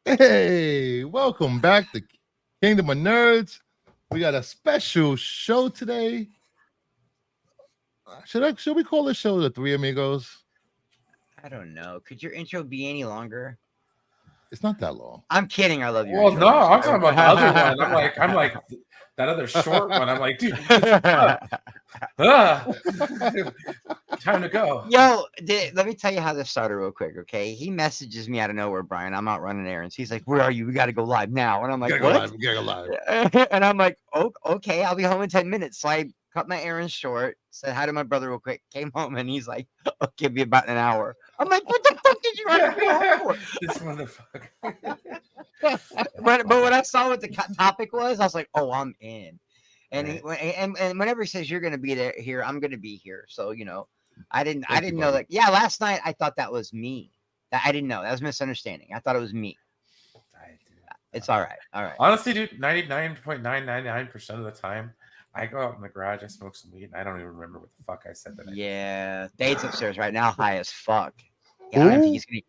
Hey, welcome back to Kingdom of Nerds. We got a special show today. Should we call this show the Three Amigos? I don't know. Could your intro be any longer? It's not that long. I'm kidding. I love your Well, intro. no, I'm talking about the other one. I'm like that other short one. I'm like, dude, time to go. Yo, let me tell you how this started real quick, okay? He messages me out of nowhere, Brian. I'm out running errands. He's like, "Where are you? We got to go live now." And I'm like, We gotta "What?" go live. We gotta go live. And I'm like, "Oh, okay. I'll be home in 10 minutes." So I cut my errands short. Said hi to my brother real quick. Came home and he's like, "Oh, give me about an hour." I'm like, "What the fuck did you have to be home for?" This motherfucker. But when I saw what the topic was, I was like, "Oh, I'm in." And Right. and whenever he says you're gonna be there here, I'm gonna be here. So I didn't Thank you, know buddy. that. Yeah, last night I thought that was me. I didn't know that was a misunderstanding. I thought it was me. It's all right. All right. Honestly, dude, 99.999% of the time, I go out in the garage, I smoke some weed, and I don't even remember what the fuck I said that. Yeah, Dade's upstairs right now, high as fuck. Yeah, I don't think he's gonna.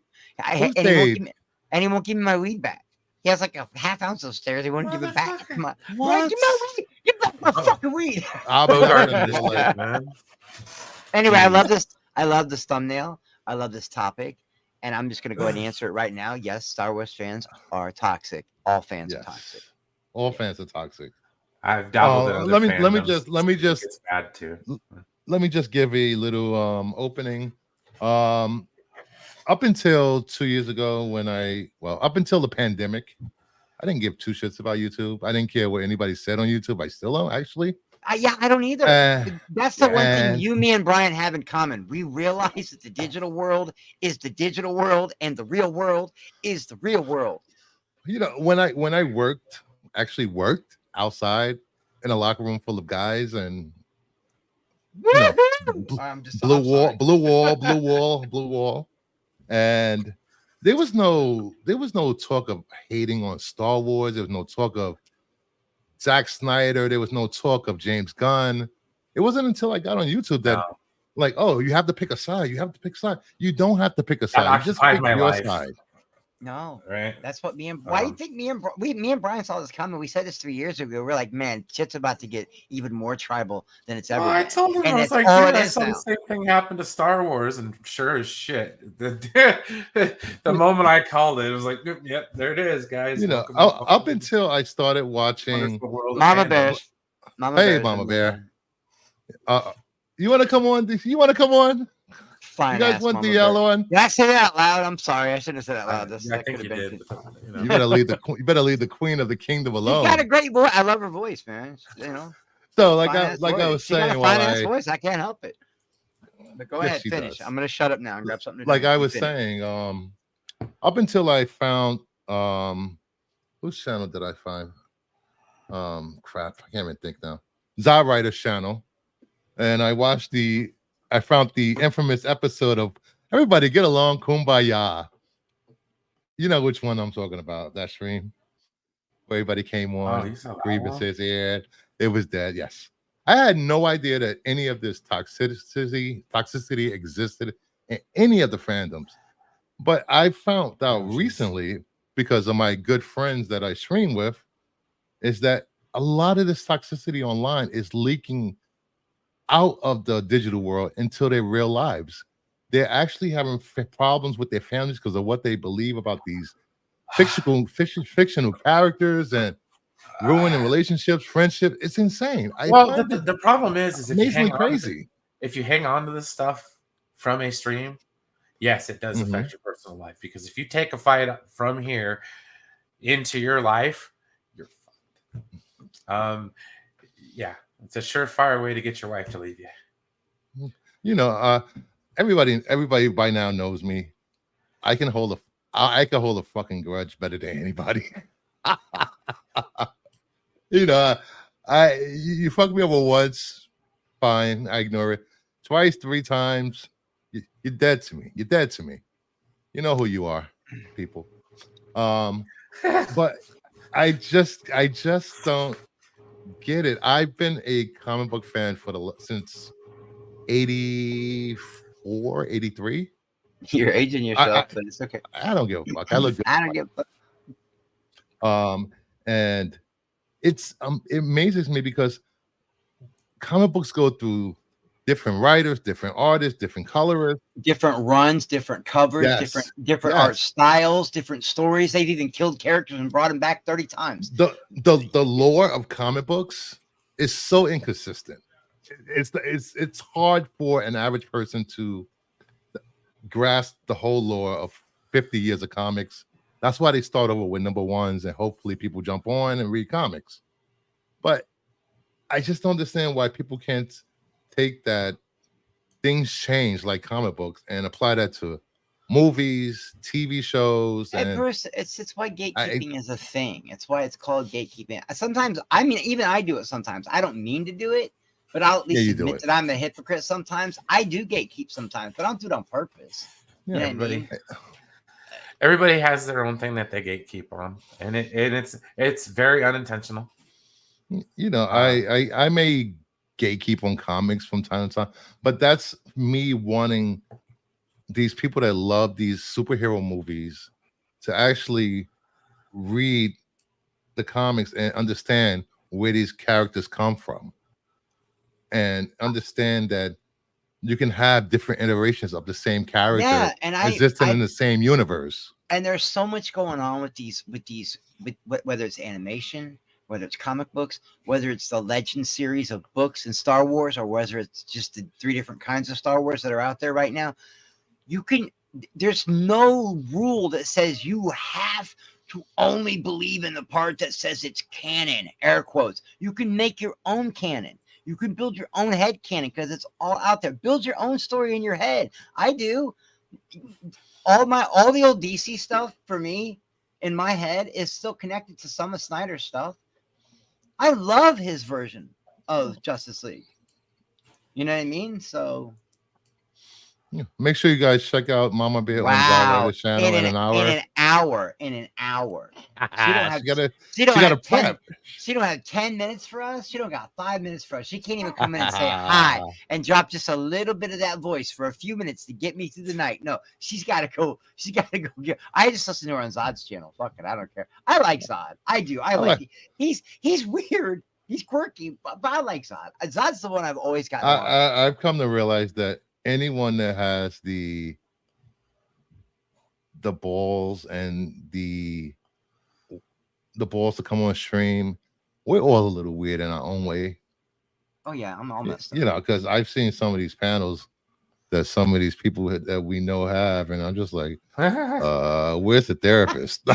Who's And he won't Dade? give me. And he won't give me my weed back. He has like a half ounce upstairs. He won't give it back. Motherfucker. Come on, What? Give my weed. Give back my fucking weed. I'll Those be are in this this life. shit, man. Anyway, I Jeez. love this. I love this thumbnail. I love this topic, and I'm just gonna go ahead and answer it right now. Yes, Star Wars fans are toxic. All fans are toxic. Yes. All fans are toxic. I've dabbled in other let me fandoms. just It's bad too. let me just give a little opening. Up until 2 years ago, up until the pandemic, I didn't give two shits about YouTube. I didn't care what anybody said on YouTube. I still don't actually. Yeah, I don't either. Uh, That's the one thing and you, me, and Brian have in common. We realize that the digital world is the digital world, and the real world is the real world. when I actually worked outside in a locker room full of guys, and blue wall, and there was no talk of hating on Star Wars. There was no talk of Zack Snyder. There was no talk of James Gunn. It wasn't until I got on YouTube that, like, oh, you have to pick a side. You have to pick a side. You don't have to pick a side. You just pick your side. No, right. That's what me and why do you think me and Brian saw this coming? We said this 3 years ago. We're like, man, shit's about to get even more tribal than it's ever. I told him, and I was like, all dude, I is saw now. the same thing happen to Star Wars, and sure as shit, the moment I called it was like, yep, there it is, guys. Up until I started watching Mama Bear. Hey, Mama Bear. You want to come on? You want to come on? Fine, you guys want the yellow one? Did I say that out loud? I'm sorry. I shouldn't have said that out loud. I think you did. You better leave the queen of the kingdom alone. She's got a great voice. I love her voice, man. So like I was saying, voice. I can't help it. But go ahead, finish. Does. I'm gonna shut up now and grab something. Like I was saying, up until I found whose channel did I find? Crap, I can't even think now. Zawriter's channel, and I found the infamous episode of Everybody Get Along, Kumbaya. You know which one I'm talking about, that stream. Where everybody came on, grievances aired. It was dead, yes. I had no idea that any of this toxicity existed in any of the fandoms. But I found out recently, because of my good friends that I stream with, is that a lot of this toxicity online is leaking out of the digital world into their real lives. They're actually having problems with their families because of what they believe about these fictional characters and ruining relationships, friendship. It's insane. The problem is amazingly crazy. If you hang on to this stuff from a stream, yes, it does affect your personal life, because if you take a fight from here into your life, you're fucked. Yeah, it's a surefire way to get your wife to leave you. Everybody by now knows me. I can hold a fucking grudge better than anybody. You fuck me over once, fine, I ignore it. Twice, 3 times, you're dead to me. You're dead to me. You know who you are, people. But I just don't get it. I've been a comic book fan since 84, 83. You're aging yourself, but it's okay. I don't give a fuck. I look good. I don't give a fuck. And it amazes me because comic books go through different writers, different artists, different colorists. Different runs, different covers, Yes, different art yes. styles, different stories. They've even killed characters and brought them back 30 times. The lore of comic books is so inconsistent. It's hard for an average person to grasp the whole lore of 50 years of comics. That's why they start over with number ones, and hopefully people jump on and read comics. But I just don't understand why people can't take that things change like comic books and apply that to movies, TV shows, Hey, and Bruce, it's why gatekeeping is a thing. It's why it's called gatekeeping. Sometimes, I mean, even I do it sometimes. I don't mean to do it, but I'll at Yeah, least you do admit it. that I'm a hypocrite sometimes. I do gatekeep sometimes, but I don't do it on purpose. You know what I mean? Everybody has their own thing that they gatekeep on, and it's very unintentional. You know, I may gatekeep on comics from time to time, but that's me wanting these people that love these superhero movies to actually read the comics and understand where these characters come from, and understand that you can have different iterations of the same character Yeah, and existing in the same universe. and there's so much going on with whether it's animation, whether it's comic books, whether it's the Legend series of books in Star Wars, or whether it's just the 3 different kinds of Star Wars that are out there right now. There's no rule that says you have to only believe in the part that says it's canon, air quotes. You can make your own canon. You can build your own head canon because it's all out there. Build your own story in your head. I do. All the old DC stuff for me in my head is still connected to some of Snyder's stuff. I love his version of Justice League. You know what I mean? So Yeah. Make sure you guys check out Mama Bear on wow, Zyrider's channel in an hour. In an hour. She gotta She don't have 10, prep. she don't have 10 minutes for us. She don't got 5 minutes for us. She can't even come in and say hi and drop just a little bit of that voice for a few minutes to get me through the night. No, she's got to go. She's got to go get. I just listen to her on Zod's channel. Fuck it, I don't care. I like Zod. I do. I like. He's weird. He's quirky, but I like Zod. Zod's the one I've always got. I've come to realize that anyone that has the balls and the balls to come on stream, we're all a little weird in our own way. Oh yeah, I'm all messed up. You know, because I've seen some of these panels that some of these people that we know have, and I'm just like, where's the therapist? Who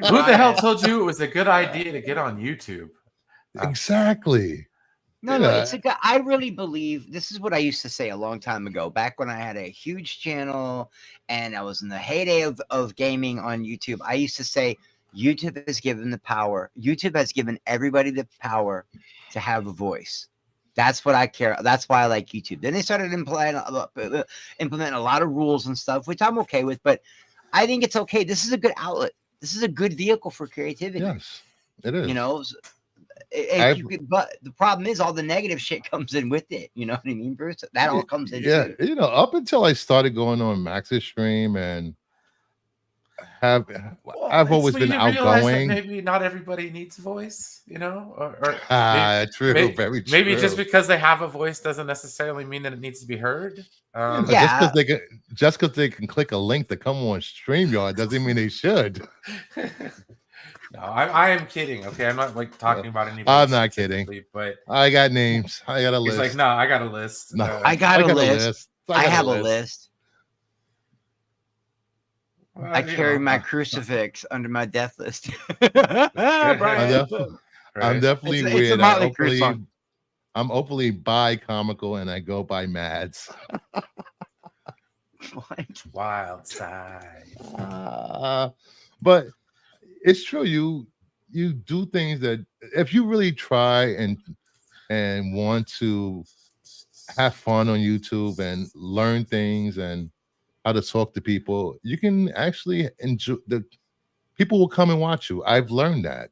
the hell told you it was a good idea to get on YouTube? Exactly. No, it's a good. I really believe this is what I used to say a long time ago, back when I had a huge channel and I was in the heyday of gaming on YouTube. I used to say YouTube has given the power. YouTube has given everybody the power to have a voice. That's what I care. That's why I like YouTube. Then they started implementing a lot of rules and stuff, which I'm okay with. But I think it's okay. This is a good outlet. This is a good vehicle for creativity. Yes, it is. You know. But the problem is all the negative shit comes in with it. You know what I mean, Bruce? That all comes in. Yeah, too. you know, up until I started going on Max's stream and I've always been outgoing. Maybe not everybody needs a voice, you know, or true, very true. Maybe just because they have a voice doesn't necessarily mean that it needs to be heard. Yeah. Just because they can click a link to come on StreamYard doesn't mean they should. No, I am kidding. Okay, I'm not like talking about anybody. I'm not kidding, but I got names. I got a list. He's like, no, I got a list. No, I got a list. I have a list. Well, I carry my crucifix under my death list. I'm definitely weird. I'm openly bi-comical and I go by Mads. What? Wild side. But it's true. You do things that if you really try and want to have fun on YouTube and learn things and how to talk to people, you can actually enjoy. People will come and watch you. I've learned that.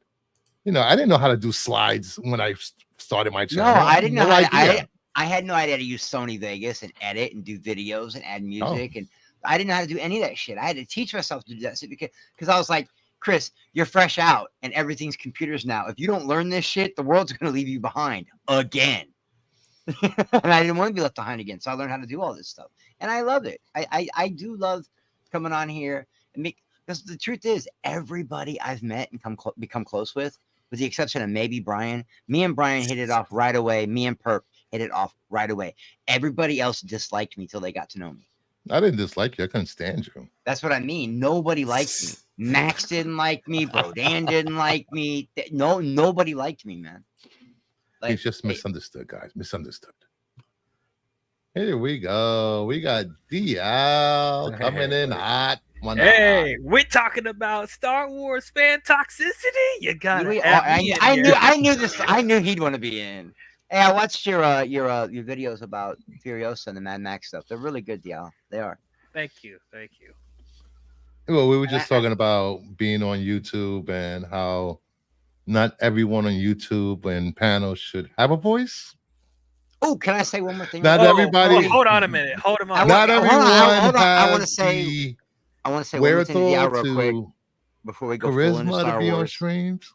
You know, I didn't know how to do slides when I started my channel. No, I didn't know. I had no idea how to use Sony Vegas and edit and do videos and add music, and I didn't know how to do any of that shit. I had to teach myself to do that shit because I was like, Chris, you're fresh out and everything's computers now. If you don't learn this shit, the world's going to leave you behind again. And I didn't want to be left behind again. So I learned how to do all this stuff. And I love it. I do love coming on here and because the truth is, everybody I've met and become close with the exception of maybe Brian, me and Brian hit it off right away. Me and Perp hit it off right away. Everybody else disliked me till they got to know me. I didn't dislike you. I couldn't stand you. That's what I mean. Nobody liked me. Max didn't like me. Brodan didn't like me. Nobody liked me, man. Like, he's just misunderstood, guys. Misunderstood. Here we go. We got DL coming in hot. Hey, we're talking about Star Wars fan toxicity. You got it. I knew this. I knew he'd want to be in. Hey, I watched your videos about Furiosa and the Mad Max stuff. They're really good, DL. They are. Thank you. Well, we were just talking about being on YouTube and how not everyone on YouTube and panels should have a voice. Oh, can I say one more thing? Not everybody. Hold on a minute. Hold him on. Not everyone. Hold on. I want to say one more thing real quick before we go full into Star charisma to be Wars. on streams.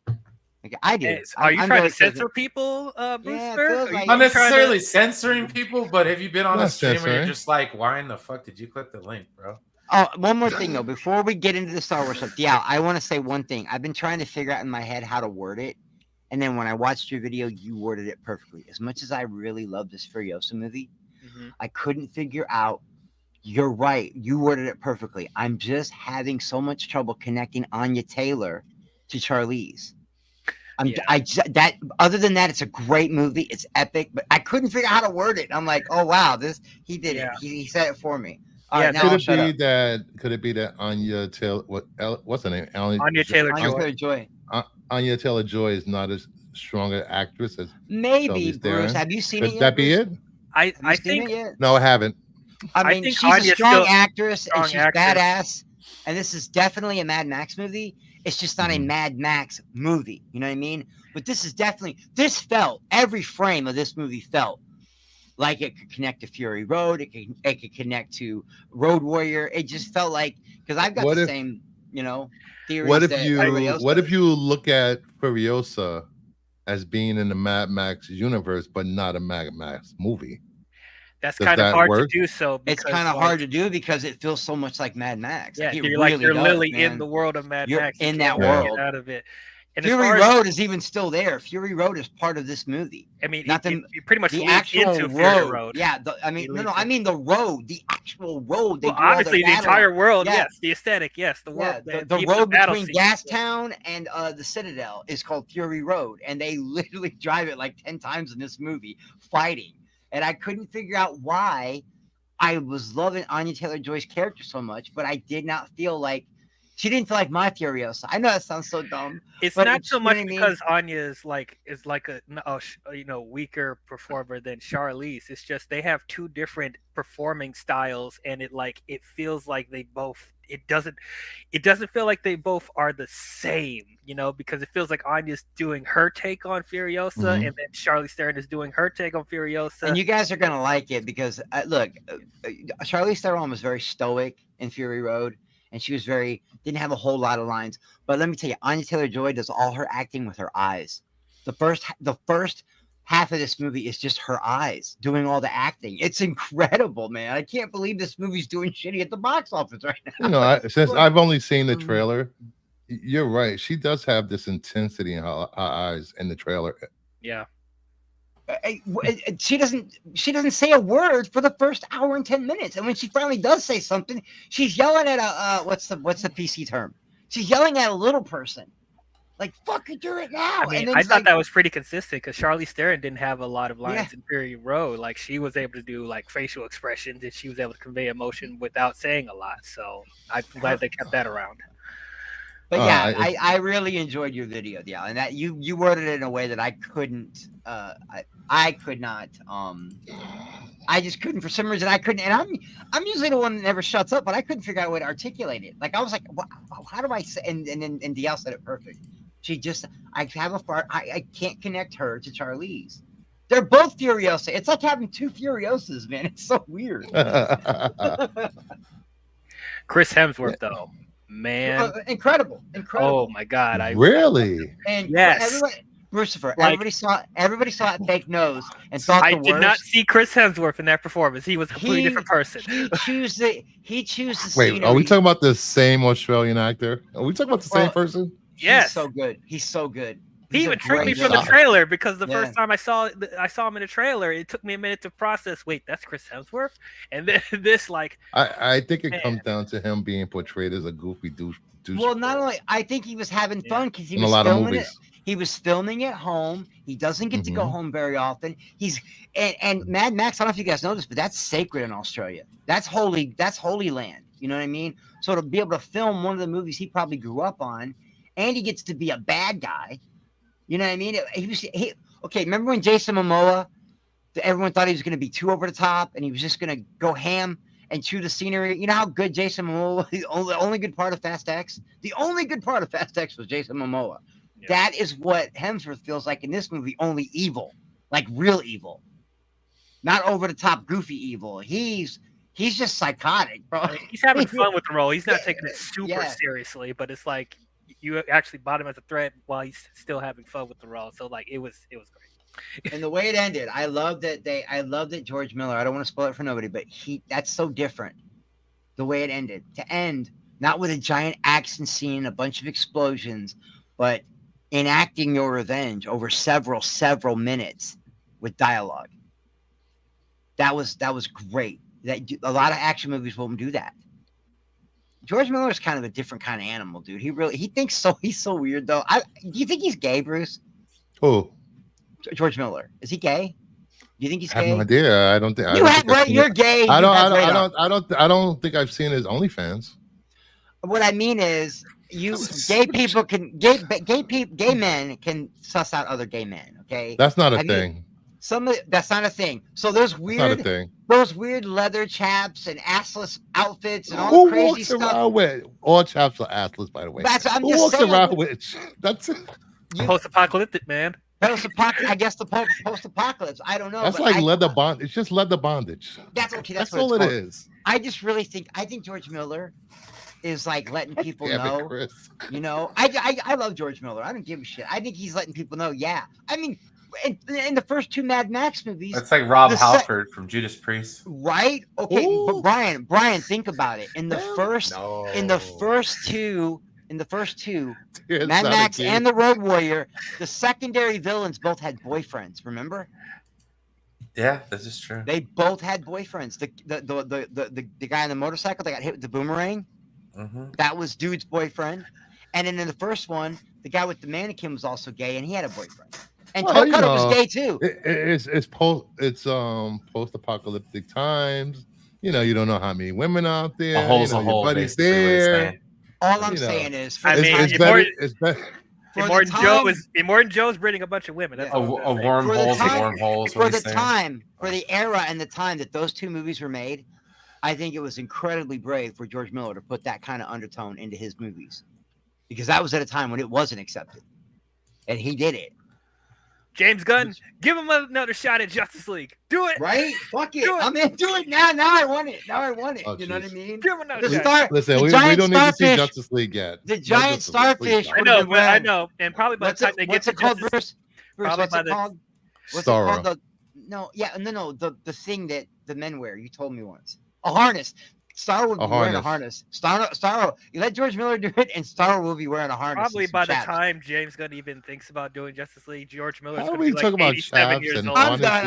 Okay, I do. Are you trying to censor people, Booster? Not necessarily censoring people, but have you been on a stream where you're just like, why in the fuck did you click the link, bro? Oh, one more thing though, before we get into the Star Wars stuff, yeah, I want to say one thing. I've been trying to figure out in my head how to word it, and then when I watched your video, you worded it perfectly. As much as I really love this Furiosa movie, I couldn't figure out. You're right. You worded it perfectly. I'm just having so much trouble connecting Anya Taylor to Charlize. Other than that, it's a great movie. It's epic, but I couldn't figure out how to word it. I'm like, oh wow, he did it. He said it for me. All right, could it be that Anya Taylor? What's her name? Anya Taylor-Joy. Anya Taylor-Joy is not as strong an actress as maybe Bruce. Have you seen it? Could that be it? I think no, I haven't. I mean, she's a strong actress and she's badass. And this is definitely a Mad Max movie. It's just not a Mad Max movie. You know what I mean? But every frame of this movie felt like it could connect to Fury Road. It could connect to Road Warrior. It just felt like, because I've got the same, theories. What if you look at Furiosa as being in the Mad Max universe, but not a Mad Max movie? That's kind of hard to do. So it's kind of hard to do because it feels so much like Mad Max. Yeah, you're literally in the world of Mad Max. You're in that world. Get out of it. And Fury Road is even still there. Fury Road is part of this movie. I mean, it pretty much the leads into Fury Road. Yeah, I mean the road, the actual road. Well, obviously, the entire world, yes. The aesthetic, yes. The world, the road between Gastown and the Citadel is called Fury Road, and they literally drive it like 10 times in this movie, fighting. And I couldn't figure out why I was loving Anya Taylor-Joy's character so much, but I did not feel like she didn't feel like my Furiosa. I know that sounds so dumb. It's not so much because Anya is like a weaker performer than Charlize. It's just they have two different performing styles, and it feels like they both. It doesn't feel like they both are the same, because it feels like Anya's doing her take on Furiosa, and then Charlize Theron is doing her take on Furiosa. And you guys are gonna like it because Charlize Theron was very stoic in Fury Road, and she was didn't have a whole lot of lines. But let me tell you, Anya Taylor-Joy does all her acting with her eyes. The first half of this movie is just her eyes doing all the acting. It's incredible, man. I can't believe this movie's doing shitty at the box office right now. Since I've only seen the trailer, you're right. She does have this intensity in her eyes in the trailer. Yeah. She doesn't say a word for the first hour and 10 minutes, and when she finally does say something, she's yelling at a what's the PC term? She's yelling at a little person. Like, fucking do it now. I mean, I thought that was pretty consistent because Charlize Theron didn't have a lot of lines in Fury Road. Like, she was able to do like facial expressions, and she was able to convey emotion without saying a lot. So I'm glad they kept that around. But yeah, I really enjoyed your video, and that you worded it in a way that I couldn't. I could not. I just couldn't for some reason. I couldn't, and I'm usually the one that never shuts up, but I couldn't figure out a way to articulate it. Like I was like, how do I say? And DL said it perfect. I can't connect her to Charlize. They're both Furiosa. It's like having two Furiosas, man. It's so weird. Chris Hemsworth, though. Man, Incredible. oh my God, Really? And Yes. everybody, Lucifer, Like- everybody saw it fake nose and thought I the did worst. not see Chris Hemsworth in that performance. He was a completely different person. He chose the Wait, are we talking about the same Australian actor? Are we talking about the same person? Yes. He's so good. He's so good. He He's a even tricked me great from the actor. trailer because the Yeah. first time I saw him in the trailer, it took me a minute to process. Wait, that's Chris Hemsworth, and then this like I think it Man. comes down to him being portrayed as a goofy douche. Well, not only I think he was having fun because he in a was lot of filming it. movies. He was filming at home. He doesn't get to go Mhm. home very often. And Mad Max. I don't know if you guys know this, but that's sacred in Australia. That's holy. That's holy land. You know what I mean? So to be able to film one of the movies he probably grew up on, and he gets to be a bad guy. You know what I mean? Okay. Remember when Jason Momoa? Everyone thought he was going to be too over the top, and he was just going to go ham and chew the scenery. You know how good Jason Momoa? The only good part of Fast X. The only good part of Fast X was Jason Momoa. Yeah. That is what Hemsworth feels like in this movie. Only evil, like real evil, not over the top, goofy evil. He's just psychotic, bro. he's having fun with the role. He's not taking it super Yeah. seriously, but it's like you actually bought him as a threat while he's still having fun with the role. So like it was great. And the way it ended, I love that George Miller. I don't want to spoil it for nobody, but that's so different. The way it ended, to end not with a giant action scene, a bunch of explosions, but enacting your revenge over several minutes with dialogue. That was great. That a lot of action movies won't do that. George Miller is kind of a different kind of animal, dude. He thinks so. He's so weird though. Do you think he's gay, Bruce? Who? George Miller, is he gay? Do you think he's I have gay? no idea. I don't think. You have right. You're gay. I you don't think I've seen his OnlyFans. What I mean is, gay people can gay men can suss out other gay men. Okay, That's not a Have you- thing. that's not a thing. So there's That's not a weird thing. those weird leather chaps and assless outfits and all Who the crazy walks stuff. around with all chaps are assless? By the way, I'm who just walks saying. around with? That's Post-apocalyptic, man. I guess the post-apocalypse. I don't know. that's but like I- leather bond. It's just leather bondage. That's okay. That's what all it's it called. is. I just really think George Miller is like letting people Damn it, know. Chris. You know, I love George Miller. I don't give a shit. I think he's letting people know. Yeah, I mean, in the first two Mad Max movies, That's like Rob The Halford from Judas Priest. right? Okay, but Ooh. Brian, think about it. In the first two, It's Mad not a Max game. and the Road Warrior, the secondary villains both had boyfriends. Remember? Yeah, this is true. They both had boyfriends. The guy on the motorcycle that got hit with the boomerang, Mm-hmm. that was dude's boyfriend. And then in the first one, the guy with the mannequin was also gay, and he had a boyfriend. And Well, Toe Cutter was gay too. It's post-apocalyptic times. You know, you don't know how many women out there. A hole's you know, a your hole, buddy's basically. What he's there. saying. All I'm you know, saying is, I mean, It's you're better. more- It's better. for the Immortan Joe's breeding a bunch of women. That's Yeah. A all I'm gonna say. wormhole's a time- wormhole's for what the he's saying. time, for the era and the time that those two movies were made, I think it was incredibly brave for George Miller to put that kind of undertone into his movies, because that was at a time when it wasn't accepted, and he did it. James Gunn, give him another shot at Justice League. Do it. Right? Fuck it. Do it. I'm in. Do it now. Now I want it. Oh, you know what I jeez. mean? Give him another The shot. star, Listen, the we giant don't need to see starfish. Justice League yet. The No giant Justice League, please starfish. don't. I know, but I know, and probably by the time they get to What's it called, Justice, Bruce? probably What's by it the- called? What's Starro. it called? No. The thing that the men wear. You told me once. A harness. Starro would be wearing a harness. Starro. You let George Miller do it, and Starro will be wearing a harness. probably and some by the chaps. time James Gunn even thinks about doing Justice League, George Miller's How going are to we be talking like about 87 chaps years and old. I'm done.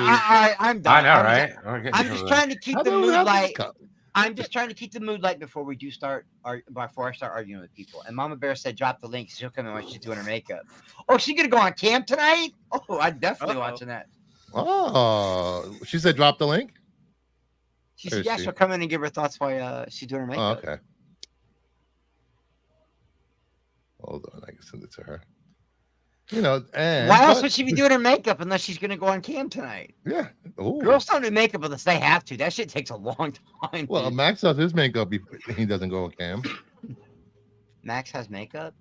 I'm done. I know, right? I'm just trying to keep How the do we mood have this light. cup? I'm just trying to keep the mood light before we do start. Before I start arguing with people. And Mama Bear said, "Drop the link. She'll come in when she's doing her makeup." Oh, she's gonna go on camp tonight? Oh, I'm definitely Uh-oh. watching that. Oh, she said drop the link. She There said, "Yeah, she- she'll come in and give her thoughts while she's doing her Oh, makeup." okay. Hold on, I can send it to her. You know, and Why else but- would she be doing her makeup unless she's gonna go on cam tonight? Yeah. Ooh. Girls don't do makeup unless they have to. That shit takes a long time. Well, dude. Max does his makeup before he doesn't go on cam. Max has makeup.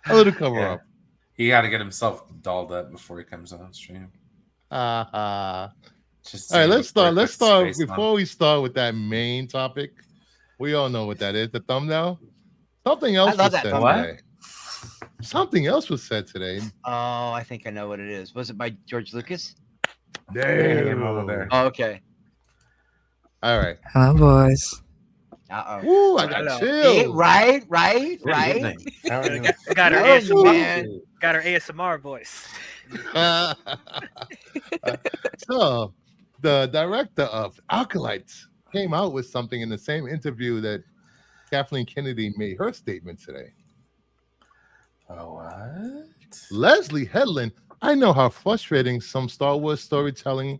A little cover Yeah. up. He got to get himself dolled up before he comes on stream. All Just right, see let's what start. it's Let's start based on. before we start with that main topic. We all know what that is. The thumbnail. Something I else love was that said thumbnail. today. Something else was said today. Oh, I think I know what it is. Was it by George Lucas? Damn, over there. Oh, okay. All right. Hello, boys. Uh-oh. Woo, I got Hello. chills. Right. Good evening. How are you? Got her Hello, you ASMR. man. Got her ASMR voice. So, the director of Alkalites came out with something in the same interview that Kathleen Kennedy made her statement today. Oh, what? Leslie Headland, I know how frustrating some Star Wars storytelling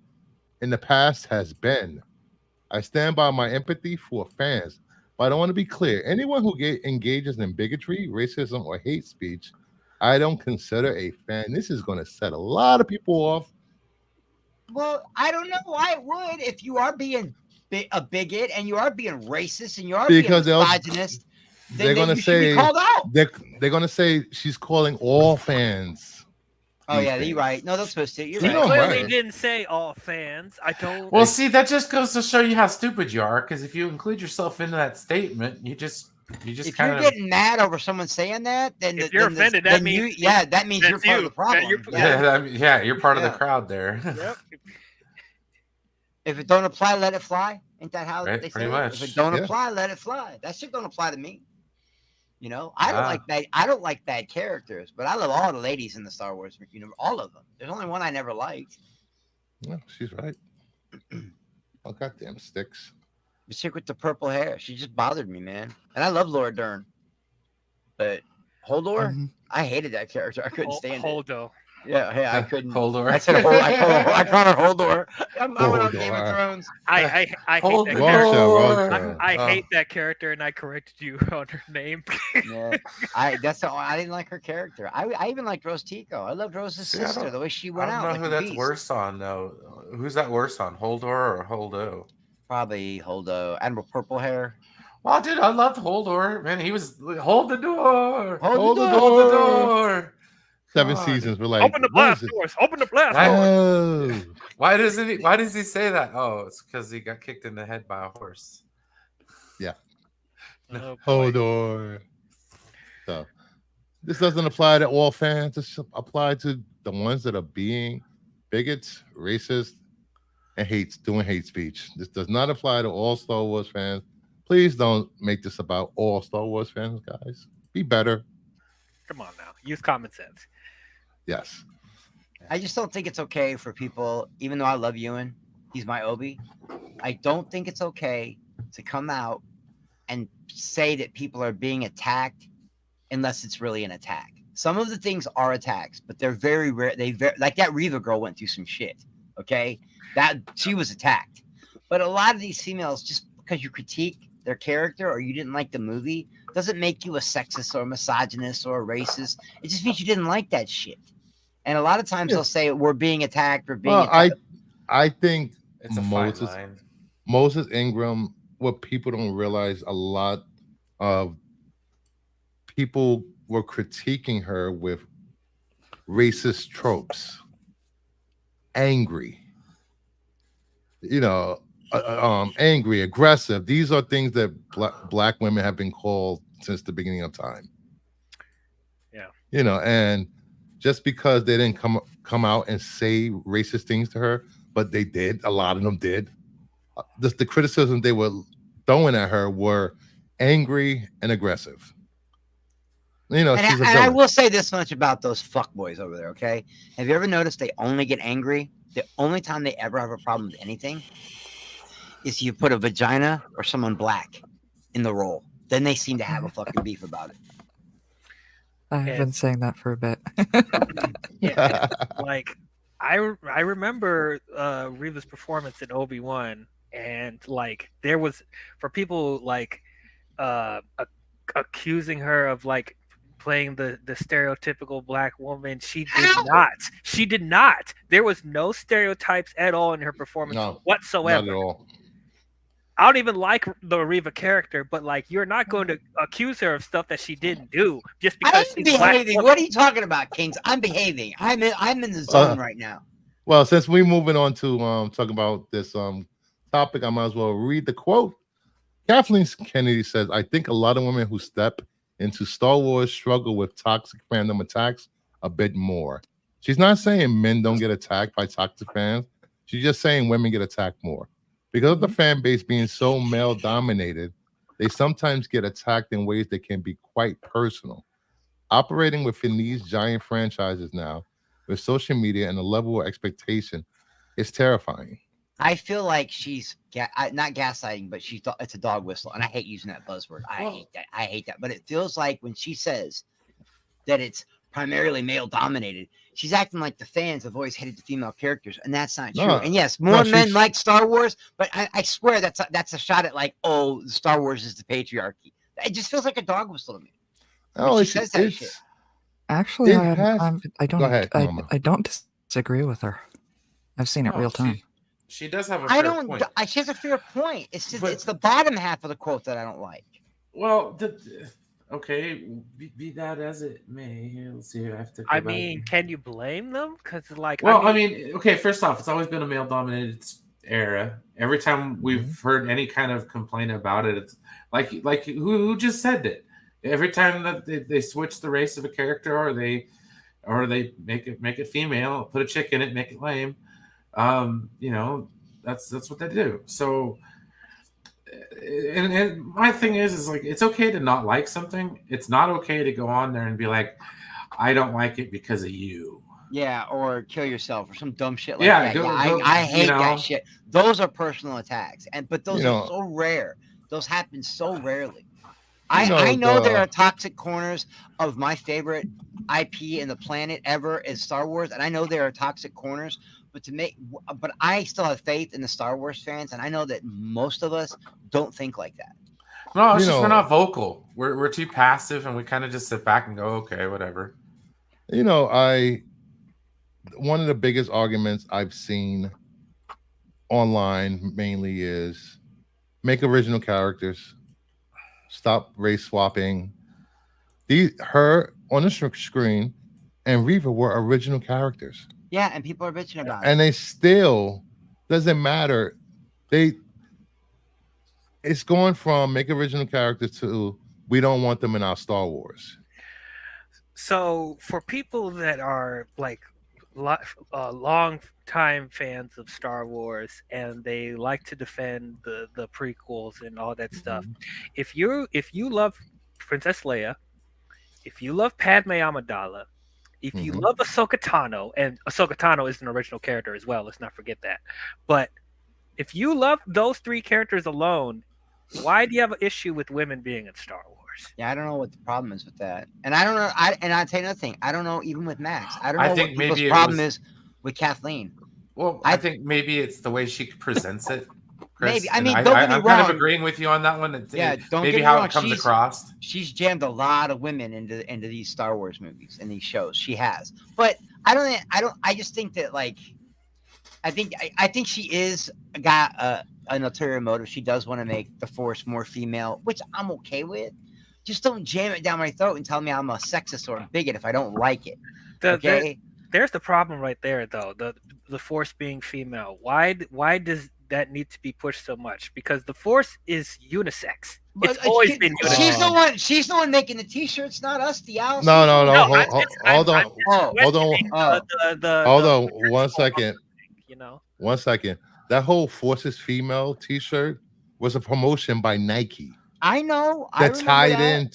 in the past has been. I stand by my empathy for fans, but I want to be clear. Anyone who engages in bigotry, racism, or hate speech, I don't consider a fan. This is going to set a lot of people off. Well, I don't know why it would if you are being a bigot and you are being racist and you are Because being they'll- misogynist. They're going to you should be say called out. they're going to say she's calling all fans. Oh these yeah, things. you're right. No, they're supposed to. You're You right. know, Clearly right. didn't say all fans. I don't. Well, see, that just goes to show you how stupid you are. Because if you include yourself into that statement, you just If kind you're of getting mad over someone saying that, then If you're offended, that then means that means you're that's part of you. the problem. That you're- yeah, you're part of Yeah. the crowd there. Yep. If it don't apply, let it fly. Ain't that how Right, they say pretty it? much. If it don't Yeah. apply, let it fly. That shit don't apply to me. You know, I don't Ah. like that. I don't like bad characters, but I love all the ladies in the Star Wars universe. All of them. There's only one I never liked. Yeah, she's right. Oh, goddamn sticks. The chick with the purple hair. She just bothered me, man. And I love Laura Dern, but Holdor, Mhm. I hated that character. I couldn't stand it. Holdo. Yeah, I couldn't. Holdor. I said I called her Holdor. I went on Game of Holdor. Thrones. I hate Hold that the character. door. I Oh. hate that character, and I corrected you on her name. Yeah, I didn't like her character. I even liked Rose Tico. I loved Rose's See, I sister, don't- the way she I went don't out. know like who a that's beast. worse on though. Who's that worse on, Holdor or Holdo? Probably Holdo. Admiral Purple Hair. Oh, dude, I loved Holdor. Man, he was hold the door. Hold the Hold the door. door. 7 God. seasons. We're like, Open the what blast is it? doors. Open the blast Why- doors. Oh, Why does he say that? Oh, it's because he got kicked in the head by a horse. Oh, boy. hold on. So, this doesn't apply to all fans. This apply to the ones that are being bigots, racist, and doing hate speech. This does not apply to all Star Wars fans. Please don't make this about all Star Wars fans, guys. Be better. Come on now. Use common sense. Yes. I just don't think it's okay for people, even though I love Ewan, he's my Obi. I don't think it's okay to come out and say that people are being attacked unless it's really an attack. Some of the things are attacks, but they're very rare. Like that Reva girl went through some shit. Okay, that she was attacked. But a lot of these females, just because you critique their character or you didn't like the movie, doesn't make you a sexist or a misogynist or a racist. It just means you didn't like that shit. And a lot of times Yeah. they'll say we're being attacked or being Well, attacked. I think It's a fine Moses line. Moses Ingram, what people don't realize, a lot of people were critiquing her with racist tropes, angry, angry, aggressive. These are things that black women have been called since the beginning of time. Yeah. And just because they didn't come out and say racist things to her, but they did, a lot of them did. The criticism they were throwing at her were angry and aggressive. And, she's a I villain. will say this much about those fuckboys over there, okay? Have you ever noticed they only get angry? The only time they ever have a problem with anything is you put a vagina or someone black in the role. Then they seem to have a fucking beef about it. I've And- been saying that for a bit. Yeah. Like I remember Reva's performance in Obi-Wan, and like there was, for people like accusing her of like playing the stereotypical black woman. She did not. There was no stereotypes at all in her performance No, whatsoever. Not at all. I don't even like the Reva character, but like you're not going to accuse her of stuff that she didn't do just because I'm she's black. behaving. What are you talking about, Kings? I'm behaving. I'm in the zone right now. Well, since we're moving on to talk about this topic, I might as well read the quote Kathleen Kennedy says, I think a lot of women who step into Star Wars struggle with toxic fandom attacks a bit more. She's not saying men don't get attacked by toxic fans. She's just saying women get attacked more. Because of the fan base being so male dominated, they sometimes get attacked in ways that can be quite personal. Operating within these giant franchises now, with social media and the level of expectation, is terrifying. I feel like she's not gaslighting, but it's a dog whistle, and I hate using that buzzword. I hate that. I hate that. But it feels like when she says that it's primarily male dominated, she's acting like the fans have always hated the female characters, and that's not true. No, And yes, more no, men she's- like Star Wars, but I swear that's a shot at like, oh, Star Wars is the patriarchy. It just feels like a dog whistle to me. Oh, she says that shit. Actually, It I has- don't. Go ahead, Mama. I don't disagree with her. I've seen it No, real time. She does have a I fair don't. point. She has a fair point. It's just, But- it's the bottom half of the quote that I don't like. Well, okay, be that as it may. Here, let's see. I have to. I go back. mean, can you blame them? Because like, Well, I mean, okay. First off, it's always been a male-dominated era. Every time we've heard any kind of complaint about it, it's like who just said it. Every time that they switch the race of a character, or they make it female, put a chick in it, make it lame. You know, that's what they do. So, and my thing is like, it's okay to not like something. It's not okay to go on there and be like, I don't like it because of you. Yeah, or kill yourself or some dumb shit like Yeah, that. go- Yeah, go- I hate you know. that shit. Those are personal attacks, but those You know. are so rare. Those happen so rarely. You know, I know there the- are toxic corners of my favorite IP in the planet ever is Star Wars, and I know there are toxic corners. But I still have faith in the Star Wars fans, and I know that most of us don't think like that. No, it's You just we're know- not vocal. We're too passive, and we kind of just sit back and go, okay, whatever. You know, one of the biggest arguments I've seen online mainly is make original characters, stop race swapping. Her on the screen and Reva were original characters, Yeah, and people are bitching about it. and they still doesn't matter. It's going from make original characters to we don't want them in our Star Wars. so for people that are like long time fans of Star Wars and they like to defend the prequels and all that stuff, if you love Princess Leia, if you love Padme Amidala, if you love Ahsoka Tano, and Ahsoka Tano is an original character as well, let's not forget that. But if you love those three characters alone, why do you have an issue with women being in Star Wars? Yeah, I don't know what the problem is with that, and I don't know. I'll tell you another thing. I don't know even with Max. I don't know I think what people's maybe it problem was- is with Kathleen. Well, I think maybe it's the way she presents it. Chris, Maybe. I and mean, don't get me I'm kind of wrong. agreeing with you on that one. Yeah, don't maybe get me how wrong. it comes She's- across. She's jammed a lot of women into these Star Wars movies and these shows. She has, but I just think that like, I think she is got an ulterior motive. She does want to make the Force more female, which I'm okay with. Just don't jam it down my throat and tell me I'm a sexist or a bigot if I don't like it. Okay. There's the problem right there, though. The Force being female. Why does that need to be pushed so much? Because the Force is unisex. It's always been unisex. She's the one making the T-shirts, not us, the owls. No. I'm Hold on. questioning Hold on. 1 second. You know. 1 second. That whole Forces Female T-shirt was a promotion by Nike I know. that tied in,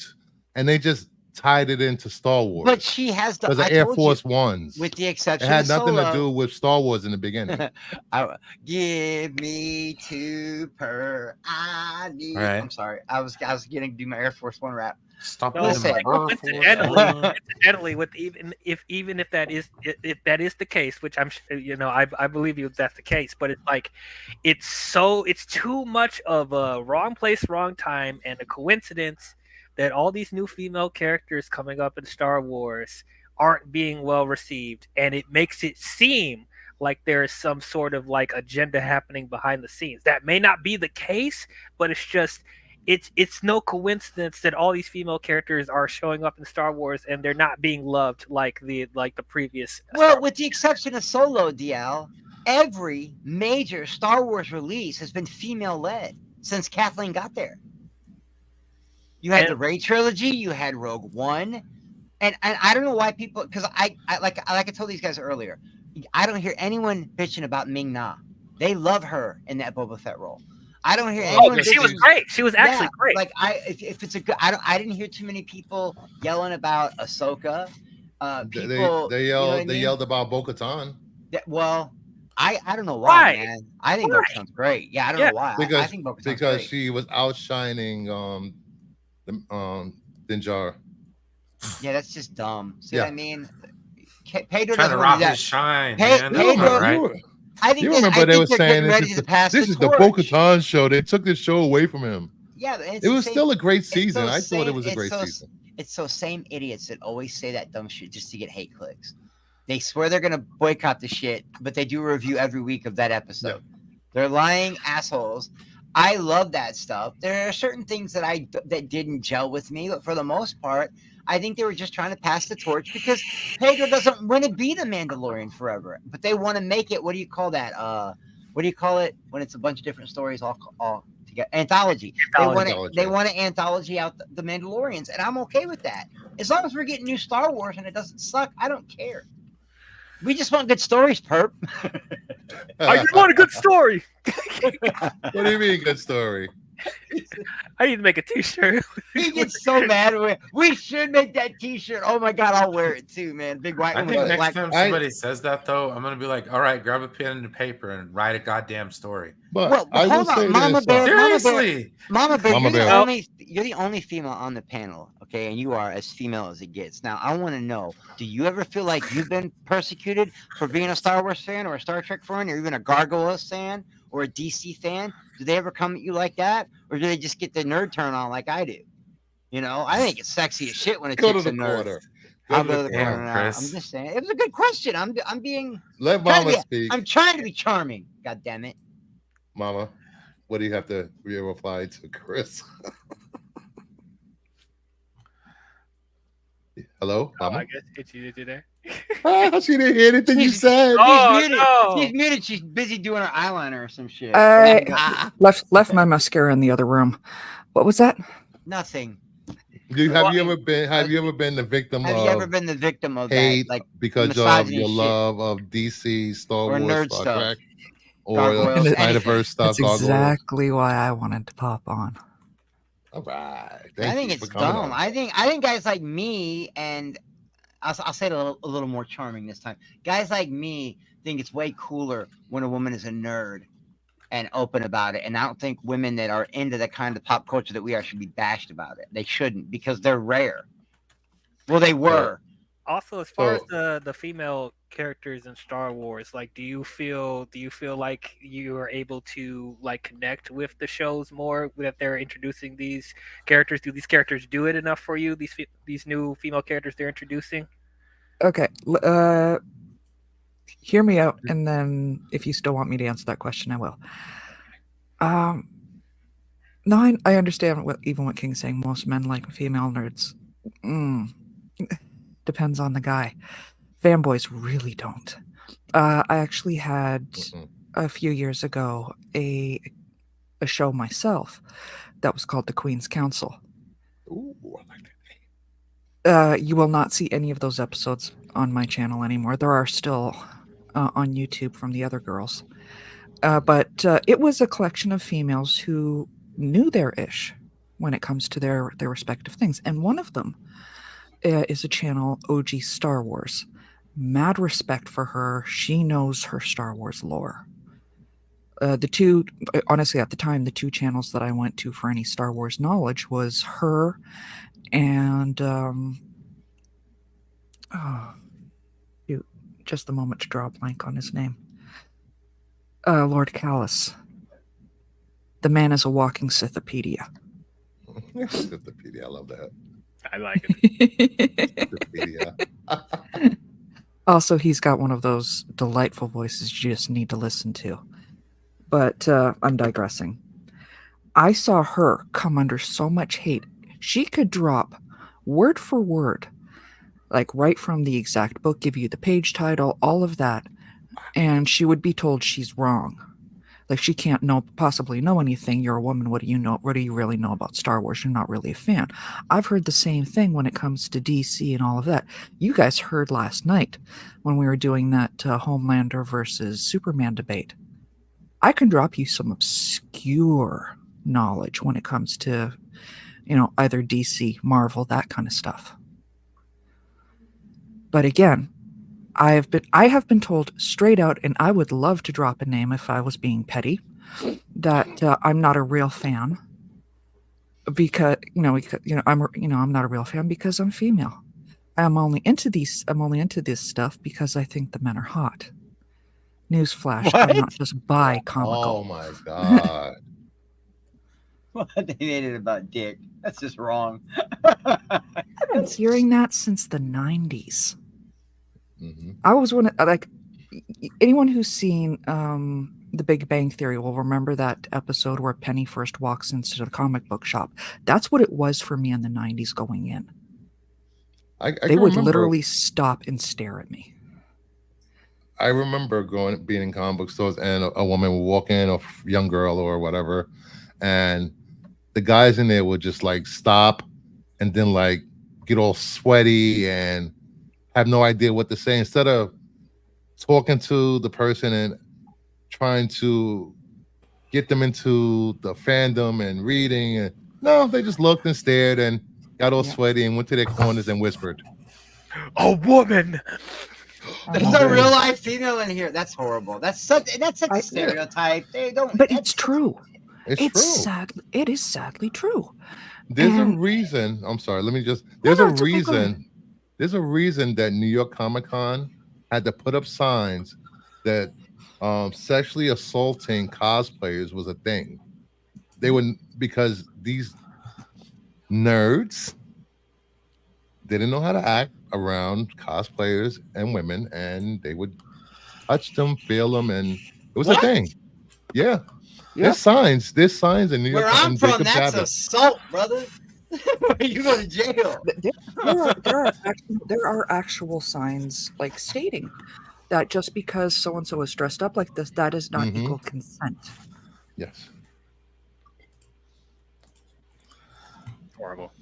and they just tied it into Star Wars. But she has the because of Air Force Ones. with the It exception. had of nothing Solo. to do with Star Wars in the beginning. Give me two per I need. Right. I'm sorry. I was getting to do my Air Force One rap. Stop No, Listen. putting my coincidentally, with even if that is the case, which I believe you that's the case, but it's like it's too much of a wrong place, wrong time, and a coincidence that all these new female characters coming up in Star Wars aren't being well received, and it makes it seem like there is some sort of like agenda happening behind the scenes. That may not be the case, but it's just it's no coincidence that all these female characters are showing up in Star Wars and they're not being loved like the previous. Well, with the exception of Solo, DL, every major Star Wars release has been female led. since Kathleen got there. You had And- the Rey trilogy, you had Rogue One, and I don't know why people, because I told these guys earlier, I don't hear anyone bitching about Ming Na. They love her in that Boba Fett role. I don't hear Oh, anyone. because she was bitching- great. She was actually Yeah, great. Like if it's a good, I didn't hear too many people yelling about Ahsoka. People, They you know what I yelled. They mean? yelled about Bo-Katan Well, I don't know why, Why? man. I think Why? Bo-Katan's great. Yeah, I don't Yeah. know why. I because think Bo-Katan's because great. she was outshining Din Djarin. Yeah, that's just dumb. See Yeah. what I mean? Pedro Trying to doesn't want rob to do his that. shine, Hey, man. Pedro- That's not right. I think You that- remember I they think were they're saying getting ready to pass this the is the torch. Bo-Katan show. They took this show away from him. Yeah, but it's It the was same- still a great it's season. those I thought it same- was a it's great those- season. It's those same idiots that always say that dumb shit just to get hate clicks. They swear they're gonna boycott the shit, but they do a review every week of that episode. They're lying assholes. I love that stuff. There are certain things that didn't gel with me, but for the most part, I think they were just trying to pass the torch because Pedro doesn't want to be the Mandalorian forever, but they want to make it. What do you call that? What do you call it when it's a bunch of different stories all together? Anthology. Anthology. They want to anthology out the Mandalorians, and I'm okay with that. As long as we're getting new Star Wars and it doesn't suck, I don't care. We just want good stories, perp. I just want a good story. What do you mean, good story? I need to make a T-shirt. He gets so mad. We should make that T-shirt. Oh my god, I'll wear it too, man. Big white I one think with next black. time somebody says that, though, I'm gonna be like, "All right, grab a pen and paper and write a goddamn story." But Well, I will hold on, say Mama this. Bear. Seriously, Mama Bear, Mama you're Bear. you're the only female on the panel, okay, and you are as female as it gets. Now, I want to know: do you ever feel like you've been persecuted for being a Star Wars fan, or a Star Trek fan, or even a Gargoyles fan, or a DC fan? Do they ever come at you like that, or do they just get the nerd turn on like I do? You know, I think it's sexy as shit when a Go to chick's a the nerd. corner. I'll go to the Damn, corner now. I'm Chris. just saying, it was a good question. I'm being Let trying to Mama be- speak. I'm trying to be charming. God damn it. Mama, what do you have to reply to Chris? Hello, Oh, Mama. I guess it's you there. She didn't hear anything you She's- said. Oh, She's muted. no. She's muted. She's busy doing her eyeliner or some shit. I left my mascara in the other room. What was that? Nothing. Have you Well, ever been the victim Have of you ever been the victim of hate that? Like because of misogyny your shit? love of DC, Star Or Wars, nerd Star stuff. Trek, or Gargoyles, the anything. Snyderverse stuff? That's Gargoyles. exactly why I wanted to pop on. All right. I Thank think you it's for coming dumb. on. I think guys like me, and I'll say it a little more charming this time. Guys like me think it's way cooler when a woman is a nerd and open about it. And I don't think women that are into the kind of pop culture that we are should be bashed about it. They shouldn't, because they're rare. Well, they were. Also, as far as So- the female characters in Star Wars, like, do you feel like you are able to like connect with the shows more that they're introducing these characters? Do these characters do it enough for you? These new female characters they're introducing. Okay. Hear me out, and then if you still want me to answer that question, I will. No, I understand what King's saying. Most men like female nerds. Depends on the guy. Fanboys really don't. I actually had a few years ago a show myself that was called The Queen's Council. Ooh, I like that. You will not see any of those episodes on my channel anymore. There are still on YouTube from the other girls. But it was a collection of females who knew their ish when it comes to their respective things. And one of them is a channel, OG Star Wars. Mad respect for her. She knows her Star Wars lore. The two, honestly, at the time, the two channels that I went to for any Star Wars knowledge was her and just a moment to draw a blank on his name. Lord Callus. The man is a walking Sithopedia. Wikipedia, I love that. I like it. Wikipedia. Also, he's got one of those delightful voices you just need to listen to. But I'm digressing. I saw her come under so much hate. She could drop word for word, like right from the exact book, give you the page title, all of that, and she would be told she's wrong. Like, she can't possibly know anything. You're a woman. What do you know? What do you really know about Star Wars? You're not really a fan. I've heard the same thing when it comes to DC and all of that. You guys heard last night when we were doing that Homelander versus Superman debate. I can drop you some obscure knowledge when it comes to, either DC, Marvel, that kind of stuff. But again, I have been told straight out, and I would love to drop a name if I was being petty, that I'm not a real fan because I'm not a real fan because I'm female. I'm only into this stuff because I think the men are hot. Newsflash: I'm not just bi-comical. Oh my god! What, they made it about dick? That's just wrong. I've been hearing that since the 90s. Mm-hmm. I was anyone who's seen The Big Bang Theory will remember that episode where Penny first walks into the comic book shop. That's what it was for me in the 90s going in. They would literally stop and stare at me. I remember being in comic book stores and a woman would walk in, or a young girl or whatever, and the guys in there would just like stop and then like get all sweaty and have no idea what to say. Instead of talking to the person and trying to get them into the fandom and reading, and no, they just looked and stared and got all sweaty and went to their corners and whispered, "A woman." There's no real life female in here. That's horrible. That's such a stereotype. They don't. But it's true. It's true. Sad. It is sadly true. There's a reason. I'm sorry. Let me just. There's a reason. There's a reason that New York Comic Con had to put up signs that sexually assaulting cosplayers was a thing. They wouldn't, because these nerds didn't know how to act around cosplayers and women, and they would touch them, feel them, and it was a thing. Yeah. There's signs in New York. Where I'm from, that's assault, brother. You go to jail. There are actual signs like stating that just because so and so is dressed up like this, that is not equal consent. Yes. Horrible.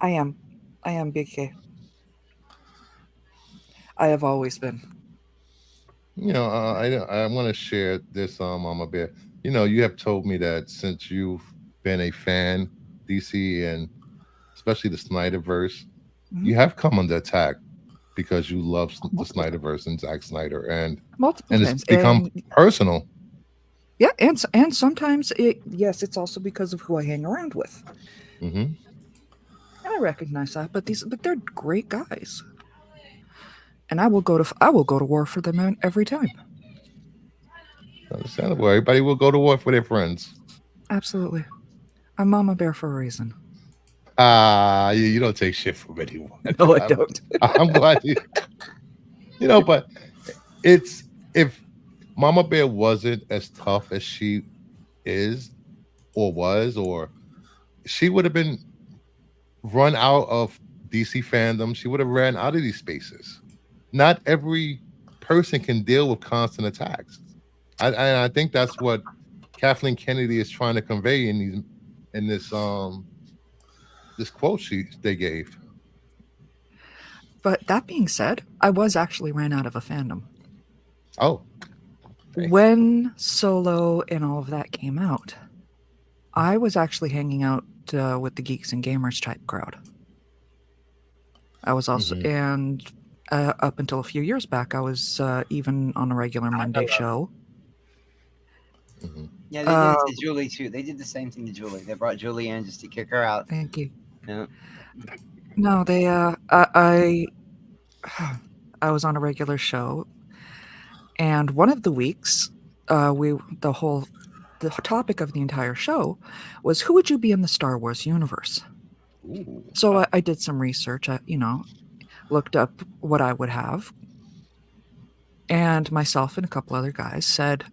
I am Big K. I have always been. I want to share this, Mama Bear. You have told me that since you've been a fan, DC, and especially the Snyderverse, you have come under attack because you love the Snyderverse and Zack Snyder, and it's become personal. Yeah, and sometimes it's also because of who I hang around with. Mm-hmm. And I recognize that, but they're great guys, and I will go to war for them every time. Understandable. Everybody will go to war for their friends. Absolutely. I'm Mama Bear for a reason. You don't take shit from anyone. No, I don't. I'm glad you. But if Mama Bear wasn't as tough as she is, or she would have been run out of DC fandom. She would have ran out of these spaces. Not every person can deal with constant attacks. I think that's what Kathleen Kennedy is trying to convey in this quote they gave. But that being said, I was actually ran out of a fandom. Oh. When Solo and all of that came out, I was actually hanging out with the geeks and gamers type crowd. I was also, and up until a few years back, I was even on a regular Monday show. Mm-hmm. Yeah, they did it to Julie too. They did the same thing to Julie. They brought Julie in just to kick her out. Thank you. Yeah. No, they. I was on a regular show, and one of the weeks, the topic of the entire show was, who would you be in the Star Wars universe? Ooh. So I did some research. I looked up what I would have, and myself and a couple other guys said,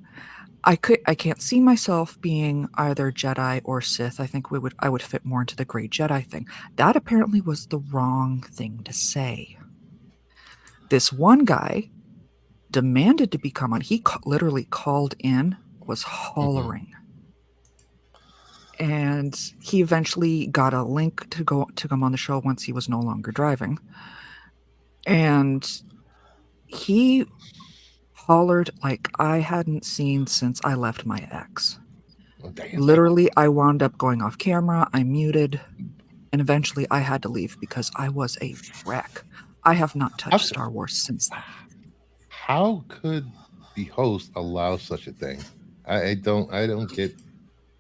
I can't see myself being either Jedi or Sith. I think I would fit more into the Grey Jedi thing. That apparently was the wrong thing to say. This one guy demanded to become on. He literally called in was hollering. And he eventually got a link to come on the show once he was no longer driving. And he hollered like I hadn't seen since I left my ex. Oh, damn. Literally, I wound up going off camera, I muted, and eventually I had to leave because I was a wreck. I have not touched Star Wars since then. How could the host allow such a thing? I don't get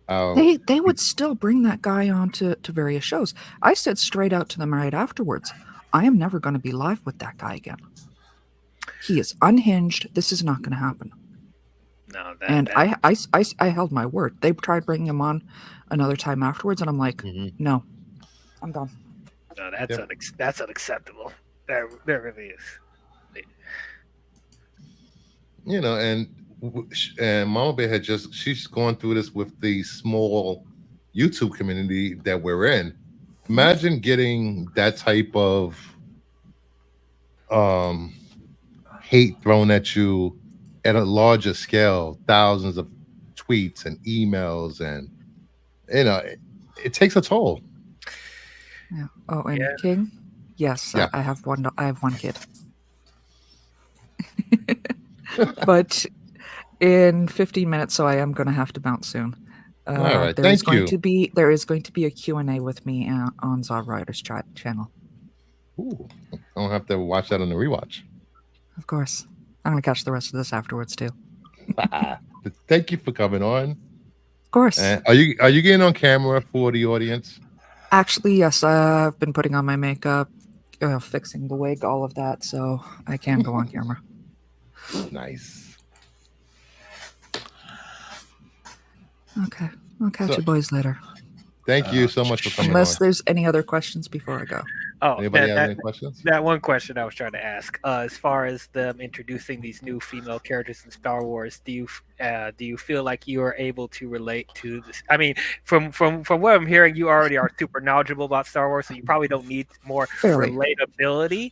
how They would still bring that guy on to various shows. I said straight out to them right afterwards, I am never going to be live with that guy again. He is unhinged. This is not going to happen. No, I held my word. They tried bringing him on another time afterwards, and I'm like, no, I'm done. No, that's unacceptable. That really is. You know, and Mama Bear she's going through this with the small YouTube community that we're in. Imagine getting that type of hate thrown at you at a larger scale, thousands of tweets and emails, and you know, it takes a toll. Yeah. Oh, and King, yes, Yeah. I have one. I have one kid. But in 15 minutes, so I am going to have to bounce soon. All right, there is thank you. There is going to be a Q&A with me on Zod Rider's channel. Ooh, I'll have to watch that on the rewatch. Of course. I'm going to catch the rest of this afterwards, too. Thank you for coming on. Of course. Are you getting on camera for the audience? Actually, yes. I've been putting on my makeup, fixing the wig, all of that, so I can go on camera. Nice. Okay. I'll catch you boys later. Thank you so much for coming Unless on. there's any other questions before I go. Oh, Anybody have any questions? That one question I was trying to ask, as far as them introducing these new female characters in Star Wars, do you feel like you are able to relate to this? I mean, from what I'm hearing, you already are super knowledgeable about Star Wars, so you probably don't need more relatability.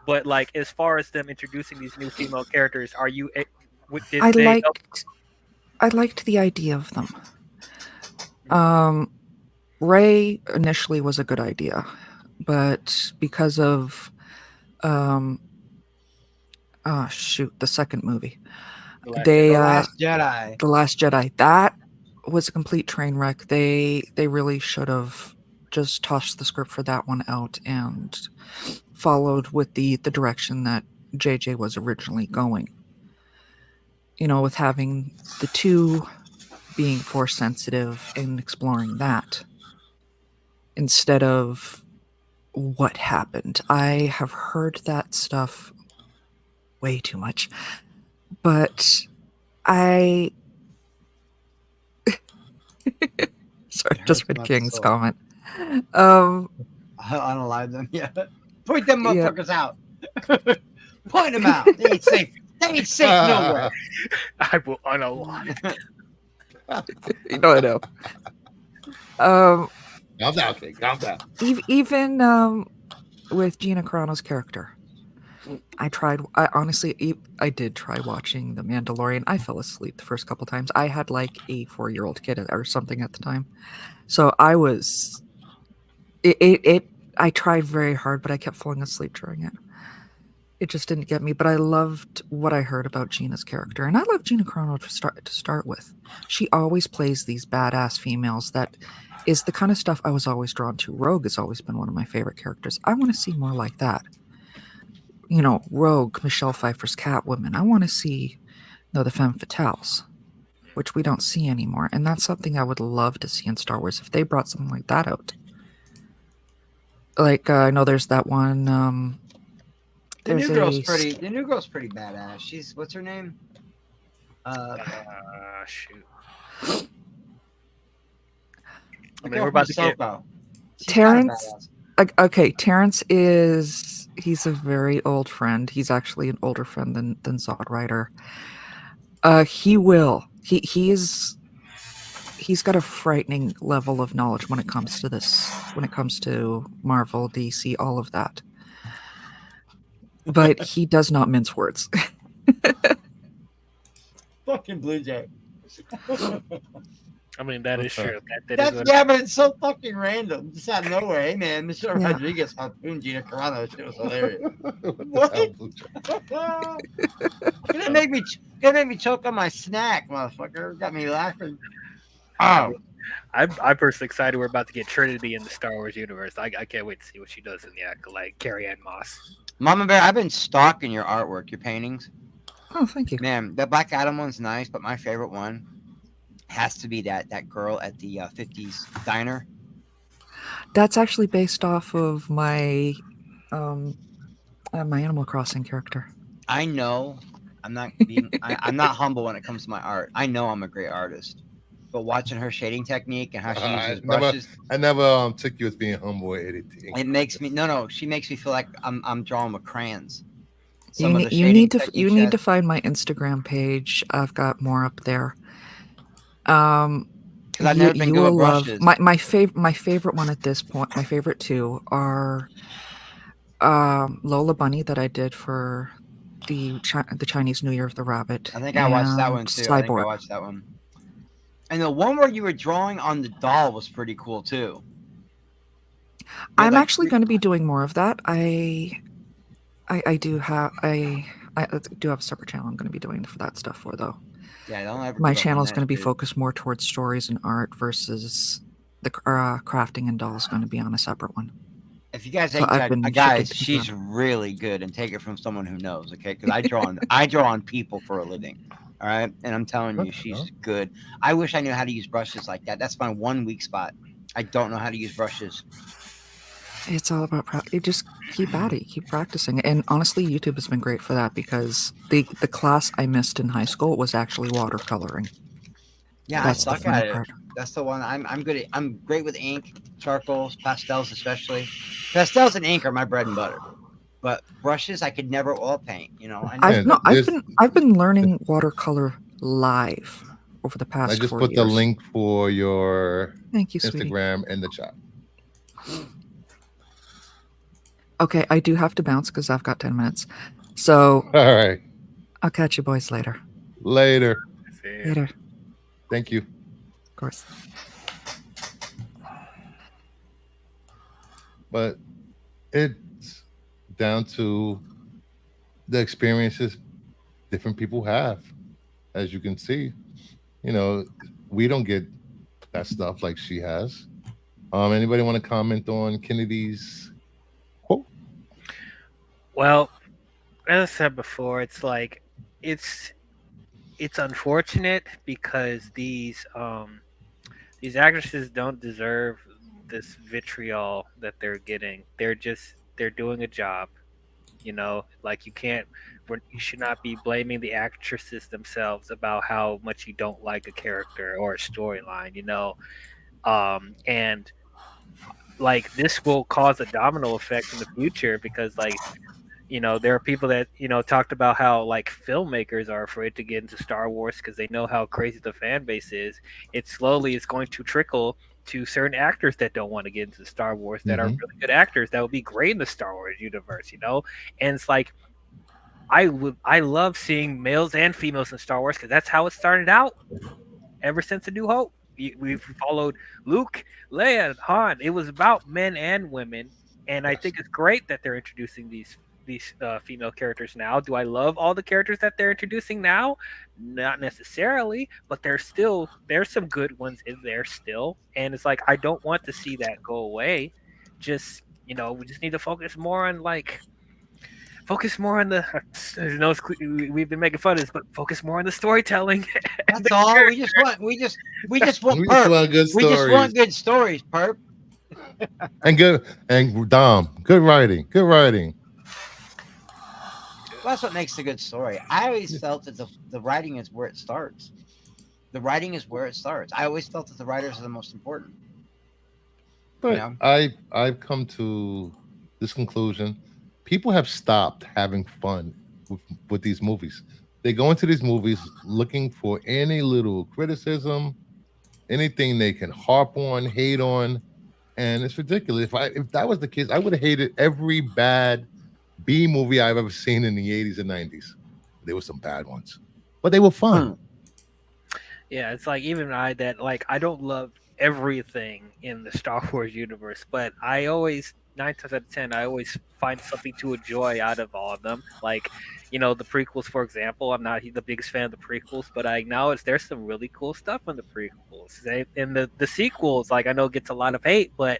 But like, as far as them introducing these new female characters, are you? I liked the idea of them. Rey initially was a good idea, but because of the second movie, The Last Jedi, that was a complete train wreck. They really should have just tossed the script for that one out and followed with the direction that JJ was originally going. You know, with having the two being force sensitive and exploring that instead of what happened. I have heard that stuff way too much, but I sorry, just read King's comment. Unalive them, yeah. Point them motherfuckers out. Point them out. They ain't safe. They ain't safe nowhere. I will unalive. You know I know. Calm down, King. Calm down. Even with Gina Carano's character, I did try watching The Mandalorian. I fell asleep the first couple times. I had like a 4-year-old kid or something at the time, so I was. I tried very hard, but I kept falling asleep during it. It just didn't get me, but I loved what I heard about Gina's character, and I love Gina Carano to start with. She always plays these badass females. That is the kind of stuff I was always drawn to. Rogue has always been one of my favorite characters. I want to see more like that. You know, Rogue, Michelle Pfeiffer's Catwoman. I want to see the femme fatales, which we don't see anymore, and that's something I would love to see in Star Wars if they brought something like that out. Like I know there's that one. The new girl's pretty badass. She's what's her name? Shoot. I mean, we're about to get Terrence. Okay, Terrence he's a very old friend. He's actually an older friend than Zod Rider. He's got a frightening level of knowledge when it comes to this. When it comes to Marvel, DC, all of that. But he does not mince words. Fucking Blue Jay. Wars. I mean, that is true. That is That's what yeah, but it's so fucking random. Just out of nowhere. Hey man, Michelle Yeah. Rodriguez harpooned Gina Carano. Shit was hilarious. What the hell, Blue Jack? Gonna make me choke on my snack, motherfucker. Got me laughing. I Oh, mean, I'm personally excited. We're about to get Trinity in the Star Wars universe. I can't wait to see what she does in the Acolyte. Carrie Ann Moss. Mama Bear, I've been stalking your artwork, your paintings. Oh, thank you. Man, the Black Adam one's nice, but my favorite one has to be that girl at the 50s diner. That's actually based off of my my Animal Crossing character. I know I'm not I'm not humble when it comes to my art. I know I'm a great artist. But watching her shading technique and how she uses brushes, I never took you as being humble or anything. it makes me she makes me feel like I'm drawing with crayons. You need to find my Instagram page. I've got more up there. Because I've never been good with brushes. My favorite one at this point. My favorite two are Lola Bunny that I did for the Chinese New Year of the Rabbit. I think I watched that one too. Cyborg. I think I watched that one. And the one where you were drawing on the doll was pretty cool too. I'm actually going to be doing more of that. I do have a separate channel I'm going to be doing for that stuff for though. Yeah, don't ever. My channel is going to be focused more towards stories and art versus the crafting and dolls going to be on a separate one. If you guys ain't guys, she's really good, and take it from someone who knows, okay? Because I draw on people for a living, all right? And I'm telling you, she's good. I wish I knew how to use brushes like that. That's my one weak spot. I don't know how to use brushes. It's all about you just keep at it, keep practicing. And honestly, YouTube has been great for that because the class I missed in high school was actually watercoloring. Yeah, I suck at it. That's the one I'm good at. I'm great with ink, charcoals, pastels especially. Pastels and ink are my bread and butter. But brushes, I could never oil paint. You know. I've been learning watercolor live over the past 4 years. I just put the link for your Instagram in the chat. Okay, I do have to bounce because I've got 10 minutes. So all right, I'll catch you boys later. Later. Thank you. Of course. But it's down to the experiences different people have. As you can see, you know, we don't get that stuff like she has. Anybody want to comment on Kennedy's quote? Well, as I said before, it's like it's unfortunate because these actresses don't deserve this vitriol that they're getting. They're doing a job, you know. Like you should not be blaming the actresses themselves about how much you don't like a character or a storyline, you know. And like this will cause a domino effect in the future because like, you know, there are people that, you know, talked about how like filmmakers are afraid to get into Star Wars because they know how crazy the fan base is. It slowly is going to trickle to certain actors that don't want to get into Star Wars that are really good actors that would be great in the Star Wars universe, you know? And it's like I love seeing males and females in Star Wars because that's how it started out ever since A New Hope. We've followed Luke, Leia, Han. It was about men and women, and I think it's great that they're introducing these female characters now. Do I love all the characters that they're introducing now? Not necessarily, but there's some good ones in there still, and it's like I don't want to see that go away. Just, you know, we just need to focus more on the. You know, we've been making fun of this, but focus more on the storytelling. That's all. We just want good stories. We just want good stories, perp. and Dom, good writing. Well, that's what makes a good story. I always felt that the writing is where it starts. The writing is where it starts. I always felt that the writers are the most important. But you know? I've come to this conclusion. People have stopped having fun with these movies. They go into these movies looking for any little criticism, anything they can harp on, hate on, and it's ridiculous. If that was the case, I would have hated every bad B movie I've ever seen in the 80s and 90s. There were some bad ones, but they were fun. Yeah, it's like even I that like I don't love everything in the Star Wars universe, but I always 9 times out of 10 I always find something to enjoy out of all of them. Like, the prequels, for example. I'm not the biggest fan of the prequels, but I acknowledge there's some really cool stuff in the prequels. And the sequels, like I know gets a lot of hate, but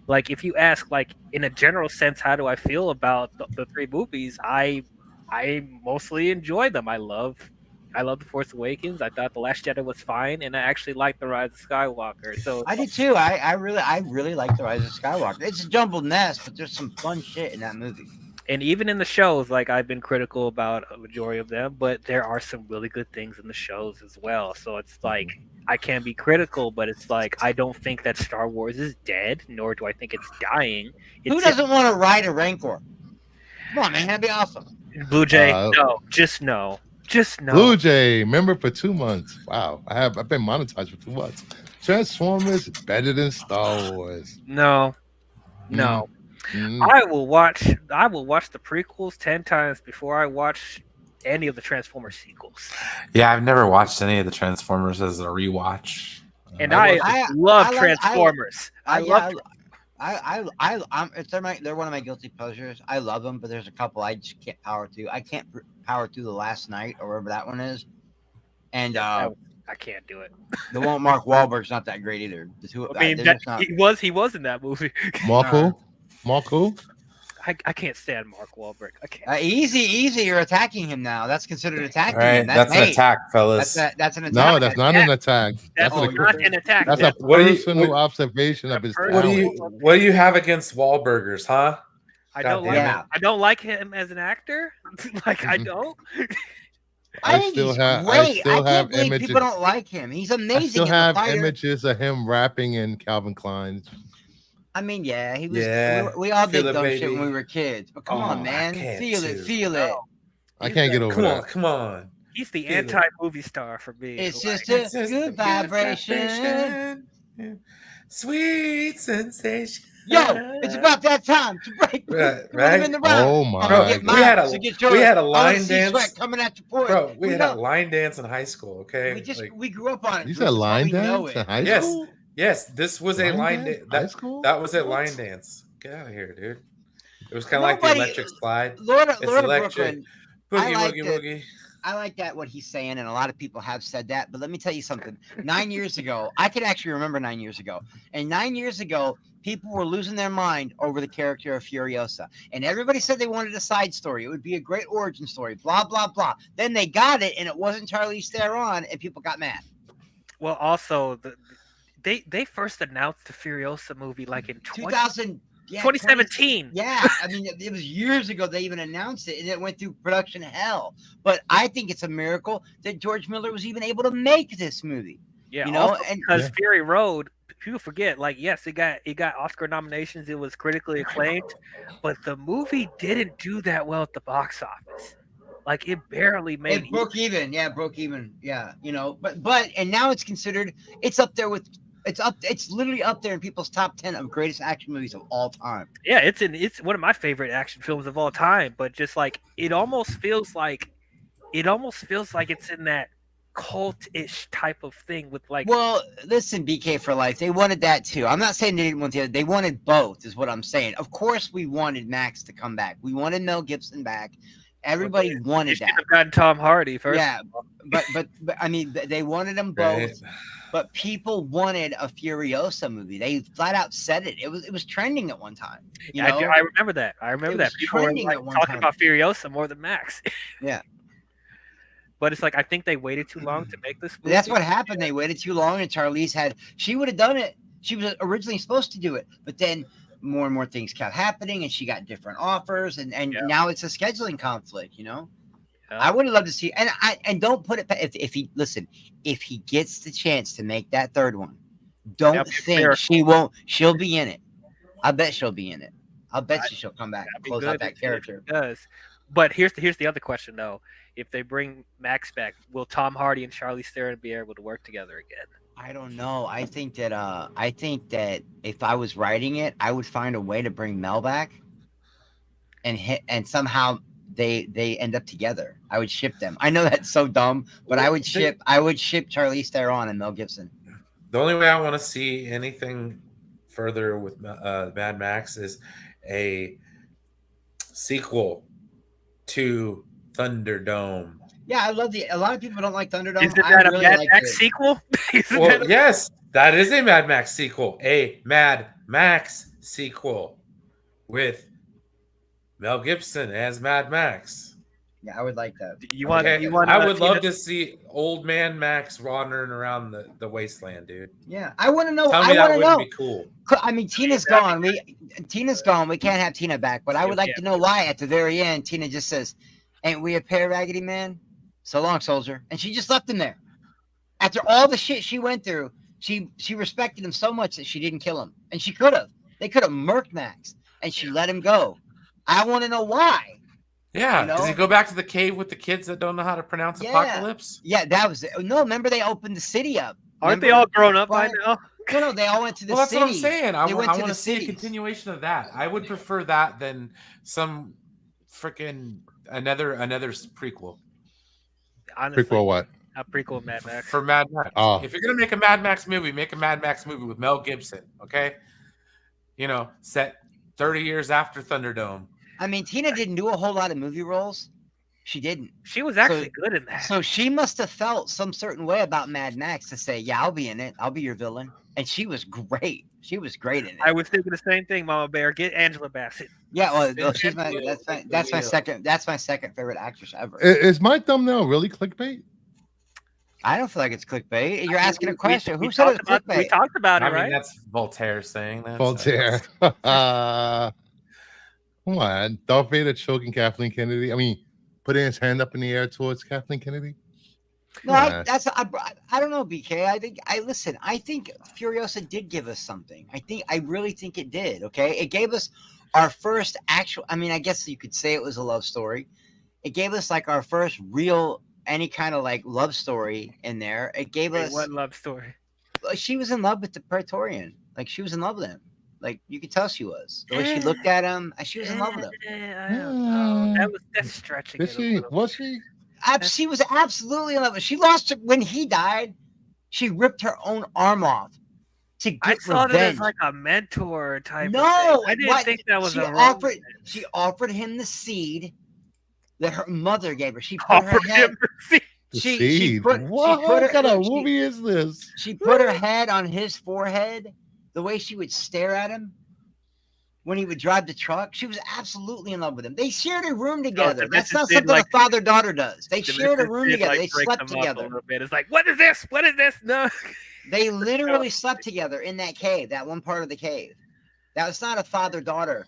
like if you ask like in a general sense, how do I feel about the three movies? I mostly enjoy them. I love The Force Awakens. I thought The Last Jedi was fine, and I actually liked The Rise of Skywalker. So, I did too. I really like the Rise of Skywalker. It's a jumbled mess, but there's some fun shit in that movie. and even in the shows, like I've been critical about a majority of them, but there are some really good things in the shows as well. So it's like I can be critical, but it's like I don't think that Star Wars is dead, nor do I think it's dying. Who It's doesn't want to ride a Rancor? Come on, man, that'd be awesome. Blue Jay. Uh, No, just no, just no. Blue Jay, member for 2 months. Wow, I've been monetized for 2 months. Transformers is better than Star Wars. No, no. Mm. I will watch the prequels 10 times before I watch any of the Transformers sequels. Yeah, I've never watched any of the Transformers as a rewatch. And I love Transformers. They're one of my guilty pleasures. I love them, but there's a couple I just can't power through. I can't power through The Last Night or wherever that one is, and I can't do it. the one with Mark Wahlberg's not that great either. The two, I mean, they're just not- he was in that movie. Mark who? I can't stand Mark Wahlberg. I can't. Easy. You're attacking him now. That's considered attacking Right, him. that's an hate. attack, fellas. That's an attack. No, that's not an attack. That's That's not an attack. a What do you- personal observation of his What What do talent. you have against Wahlburgers, huh? I God don't damn like. it. I don't like him as an actor. Like I don't. I think he's great. I can't believe people don't like him. He's amazing. I still in have The Fighter. images of him rapping in Calvin Klein. I mean, yeah, he was. Yeah, We all did feel it, dumb shit baby. when we were kids. But come Oh, on, I man, can't feel too. it, feel it. No. I can't get over Come that. on, come on. He's the Feel it. anti-movie star for me. It's Like, just a good vibration. Yeah. Sweet sensation. Yo, it's about that time to break. Right, Put him in the round. Oh my Bro, Get we mine, had a- so get we yours. had a I wanna line see dance. sweat coming at your foot. Bro, we had a know- line dance in high school, okay? we grew up on it. You Bruce, said that's how line we know dance it. in high Yes. school? Yes, this was a line dance. High school? That was a What? line dance. Get out of here, dude. It was kind of like the Nobody- electric slide. Lord of electric. Brooklyn. Boogie, I liked woogie, it. woogie. I like that what he's saying, and a lot of people have said that. But let me tell you something. 9 years ago, I can actually remember 9 years ago. And 9 years ago, people were losing their mind over the character of Furiosa. And everybody said they wanted a side story. It would be a great origin story, blah, blah, blah. Then they got it, and it wasn't Charlize Theron, and people got mad. well, also they first announced the Furiosa movie like in 2017. 2017. Yeah, I mean, it was years ago they even announced it, and it went through production hell. But I think it's a miracle that George Miller was even able to make this movie. Yeah, You know, also and- because Yeah. Fury Road, people forget. Like, yes, it got Oscar nominations. It was critically acclaimed, but the movie didn't do that well at the box office. Like, it barely made. It broke even. Yeah, broke even. Yeah, but and now it's considered. It's up there with. It's literally up there in people's top 10 of greatest action movies of all time. Yeah, it's one of my favorite action films of all time. But just like it almost feels like it's in that cult-ish type of thing with like. Well, listen, BK for life. They wanted that too. I'm not saying they didn't want the other. They wanted both, is what I'm saying. Of course, we wanted Max to come back. We wanted Mel Gibson back. Everybody They wanted should that. have gotten Tom Hardy first. Yeah, but I mean, they wanted them both. Right. But people wanted a Furiosa movie. They flat out said it. It was trending at one time. You know? I remember that. I remember It that. was People were trending like, at one talking time. about Furiosa more than Max. Yeah. But it's like I think they waited too long to make this movie. That's what happened. They waited too long, and Charlize she would have done it. She was originally supposed to do it, but then more and more things kept happening, and she got different offers, and Yeah. now it's a scheduling conflict. Yeah. I would have loved to see, and don't put it if he gets the chance to make that third one, don't That'd be think fair. she won't. She'll be in it. I bet she'll be in it. I'll bet you she'll come back That'd and be close good out that if character. it does. But here's the other question though: if they bring Max back, will Tom Hardy and Charlize Theron be able to work together again? I don't know. I think that if I was writing it, I would find a way to bring Mel back, and somehow they end up together. I would ship them. I know that's so dumb, but I would ship Charlize Theron and Mel Gibson. The only way I want to see anything further with Mad Max is a sequel to Thunderdome. Yeah, I love a lot of people don't like Thunderdome. Isn't I that a really Mad liked Max it. sequel? Well, yes, that is a Mad Max sequel. A Mad Max sequel with Mel Gibson as Mad Max. Yeah, I would like that. You want? Okay, You want? I would love to see old man Max wandering around the wasteland, dude. Yeah, I want to know. Tell I me that want to wouldn't know. be cool. I mean, Tina's gone. Tina's gone. We can't have Tina back. But I would like to know why at the very end Tina just says, "Ain't we a pair, Raggedy Man? So long, soldier." And she just left him there. After all the shit she went through, she respected him so much that she didn't kill him. And she could have. They could have murked Max, and she let him go. I want to know why. Yeah, You know? does he go back to the cave with the kids that don't know how to pronounce apocalypse? Yeah, that was it. No, remember they opened the city up. Aren't they all grown up by Brian? now? No, they all went to the Well, that's city. what I'm saying. I They went want to to the see a cities. continuation of that. I would prefer that than some freaking another prequel Honestly, Prequel what? a prequel of Mad Max. for Mad Max. Oh. If you're gonna make a Mad Max movie, make a Mad Max movie with Mel Gibson. Okay, set 30 years after Thunderdome. I mean, Tina didn't do a whole lot of movie roles. She didn't. She was actually good in that. So she must have felt some certain way about Mad Max to say, "Yeah, I'll be in it. I'll be your villain." And she was great. She was great in it. I was thinking the same thing, Mama Bear. Get Angela Bassett. Yeah, well, she's that's my second favorite actress ever. Is my thumbnail really clickbait? I don't feel like it's clickbait. You're asking a We question. Who said it was talked about- We clickbait? talked about it, I mean, right? that's Voltaire saying that. Voltaire. Come on, Darth Vader choking Kathleen Kennedy. I mean, putting his hand up in the air towards Kathleen Kennedy. No, Come on. I don't know, BK. I think Furiosa did give us something. I really think it did. Okay, it gave us our first actual. I mean, I guess you could say it was a love story. It gave us like our first real any kind of like love story in there. It gave us What love story? she was in love with the Praetorian. Like she was in love with him. Like you could tell she was. The way she looked at him, she was in love with him. I don't know. That's stretching. Is it a she? little Was bit. she? She was absolutely in love with him. She lost it when he died. She ripped her own arm off to get I saw revenge. that as like a mentor type. No, of thing. I didn't what- think that was she a offered. She offered him the seed that her mother gave her. She put her offered head. him the seat. The She seed. put What her- kind of she- movie is this? She put her head on his forehead. The way she would stare at him when he would drive the truck, she was absolutely in love with him. They shared a room together. the That's not missus did, something like- a father-daughter does. They The shared a missus room did, together. like, They break slept them up a together. little bit. It's like, what is this? What is this? No. They literally slept together in that cave, that one part of the cave. That was not a father-daughter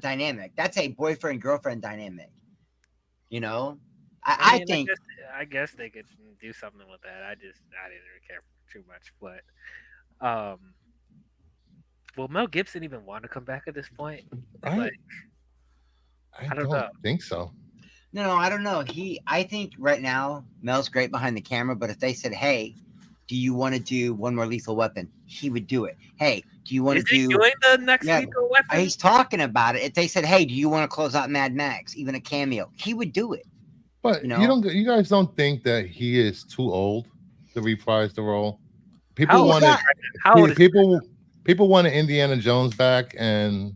dynamic. That's a boyfriend-girlfriend dynamic. I mean, think I guess they could do something with that. I didn't really care too much, but will Mel Gibson even want to come back at this point? I Like, I don't don't know. think so. no, I don't know. I think right now Mel's great behind the camera, but if they said, "Hey, do you want to do one more Lethal Weapon?" he would do it. Hey, do you want is to he do? doing the next Yeah, Lethal Weapon? He's talking about it. If they said, "Hey, do you want to close out Mad Max?" Even a cameo, he would do it. But you guys don't think that he is too old to reprise the role? People How old wanted How old is people wanted Indiana Jones back, and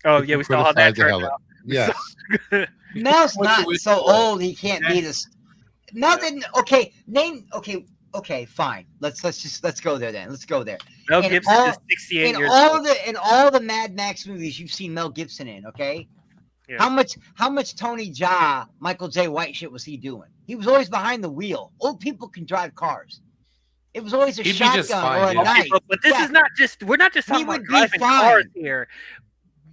Oh yeah, we saw how that criticized the turned hell out. out. Yes. Mel's What not do we so do? old. He can't be this. Mel didn't. Okay, name. Okay, fine. Let's go there then. Let's go there. Mel In Gibson all- is 68 In years all old. the Mad Max movies you've seen Mel Gibson in, okay? Yeah. How much Tony Jaa, Michael J. White shit was he doing? He was always behind the wheel. Old people can drive cars. It was always a He'd be just shotgun fine, or a dude. knife. But this Yeah. is not just. We're not just He talking about would be driving fine. cars here,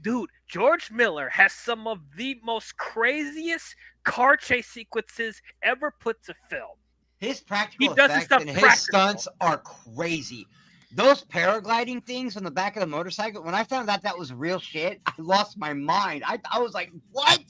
dude. George Miller has some of the most craziest car chase sequences ever put to film. His practical He does his effects stuff and his practical. stunts are crazy. Those paragliding things on the back of the motorcycle, when I found out that was real shit, I lost my mind. I was like, what?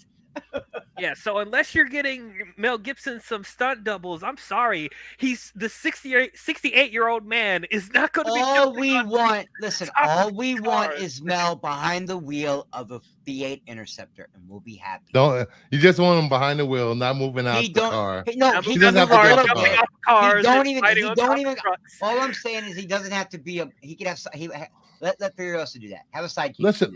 Yeah, so unless you're getting Mel Gibson some stunt doubles, I'm sorry. He's the 68-year-old man is not going to be All jumping we on want, listen, top of all we want cars. is Mel behind the wheel of V8 Interceptor, and we'll be happy. Don't you just want him behind the wheel, not moving out He the don't. car? No, Jumping he doesn't doesn't have to have get to. off the car. Jumping off cars. He don't and even. fighting He on don't top of even. trucks. All I'm saying is he doesn't have to be a. He could have. Let Furiosa do that. Have a sidekick.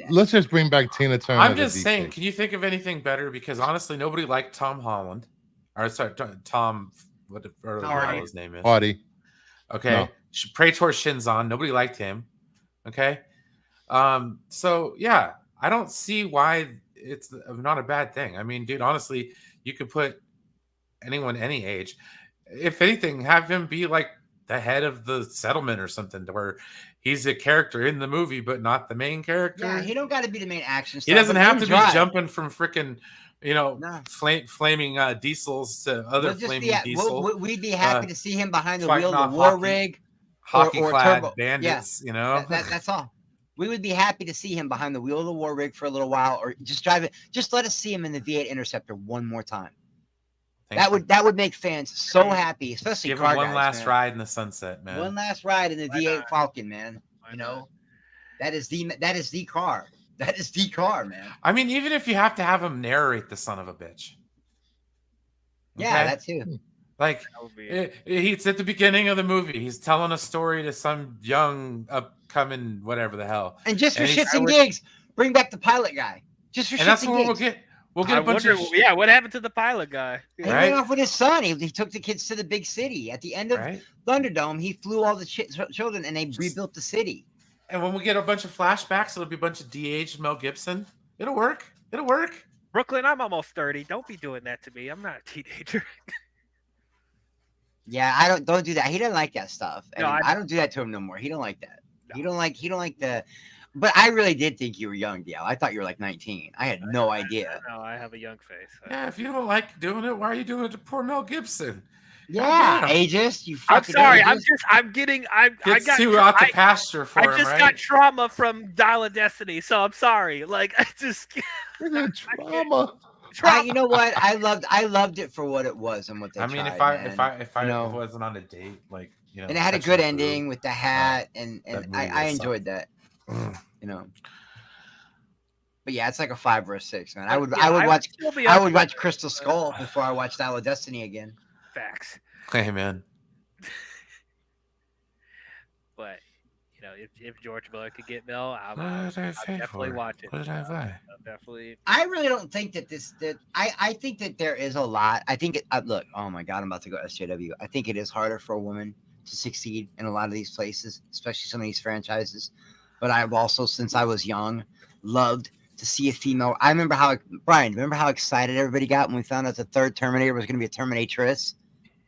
Let's just bring back Tina Turner. I'm as a just saying, VP. can you think of anything better? Because honestly, nobody liked Tom Holland. Or sorry, Tom. What the hell his name is? Hardy. Okay. No. Praetor Shinzon. Nobody liked him. Okay. So yeah, I don't see why it's not a bad thing. I mean, dude, honestly, you could put anyone any age. If anything, have him be like the head of the settlement or something, to where he's a character in the movie, but not the main character. Yeah, he don't got to be the main action star. He doesn't but have let to him be drive. jumping from freaking, No. flaming diesels to other We'll just flaming diesel. we'd be happy to see him behind the fighting wheel, the off war hockey- rig, Hockey or clad turbo. bandits, you know. That's all. We would be happy to see him behind the wheel of the war rig for a little while, or just drive it. Just let us see him in the V8 Interceptor one more time. That would make fans so happy, especially give car him one guys, last man. ride in the sunset, man. One last ride in the Why V8 not? Falcon, man. Why You not? know, that is the car. That is the car, man. I mean, even if you have to have him narrate the son of a bitch. Yeah, Okay? that too. Like That would be he's at the beginning of the movie. He's telling a story to some young upcoming whatever the hell. And just for And shits and gigs, bring back the pilot guy. Just for And shits that's and when gigs. we'll get I a bunch wonder, of yeah, what happened to the pilot guy? He Right? went off with his son. He took the kids to the big city. At the end of right? Thunderdome, he flew all the children, and they rebuilt the city. And when we get a bunch of flashbacks, it'll be a bunch of de-aged Mel Gibson. It'll work. It'll work. Brooklyn, I'm almost 30. Don't be doing that to me. I'm not a teenager. Yeah, I don't do that. He doesn't like that stuff. No, I don't do that to him no more. He don't like that. He don't like the. But I really did think you were young, DL. I thought you were like 19. I had no idea. No, I have a young face. Yeah, if you don't like doing it, why are you doing it to poor Mel Gibson? Yeah, damn. ageist. You I'm fucking sorry. ageist. I'm getting. I Gets got. too out the pasture for I him, just right? got trauma from Dial of Destiny, so I'm sorry. Like I just Look at trauma. trauma. You know what? I loved it for what it was and what they I mean, tried, if I You know. wasn't on a date, like and it had a touching good a ending boob, with the hat, and that movie I was enjoyed that. Mm. You know. But yeah, it's like a 5 or a 6, man. Yeah, I would watch still be I up would for watch it. Crystal Skull before I watched Dial of Destiny again. Facts. Hey man, But if George Miller could get Mel, I'll what did I pay definitely for? watch it. What did I buy? I'll definitely. I really don't think I think that there is a lot. I think look, oh my God, I'm about to go SJW. I think it is harder for a woman to succeed in a lot of these places, especially some of these franchises. But I've also, since I was young, loved to see a female. I remember Brian, remember how excited everybody got when we found out the third Terminator was going to be a Terminatrix?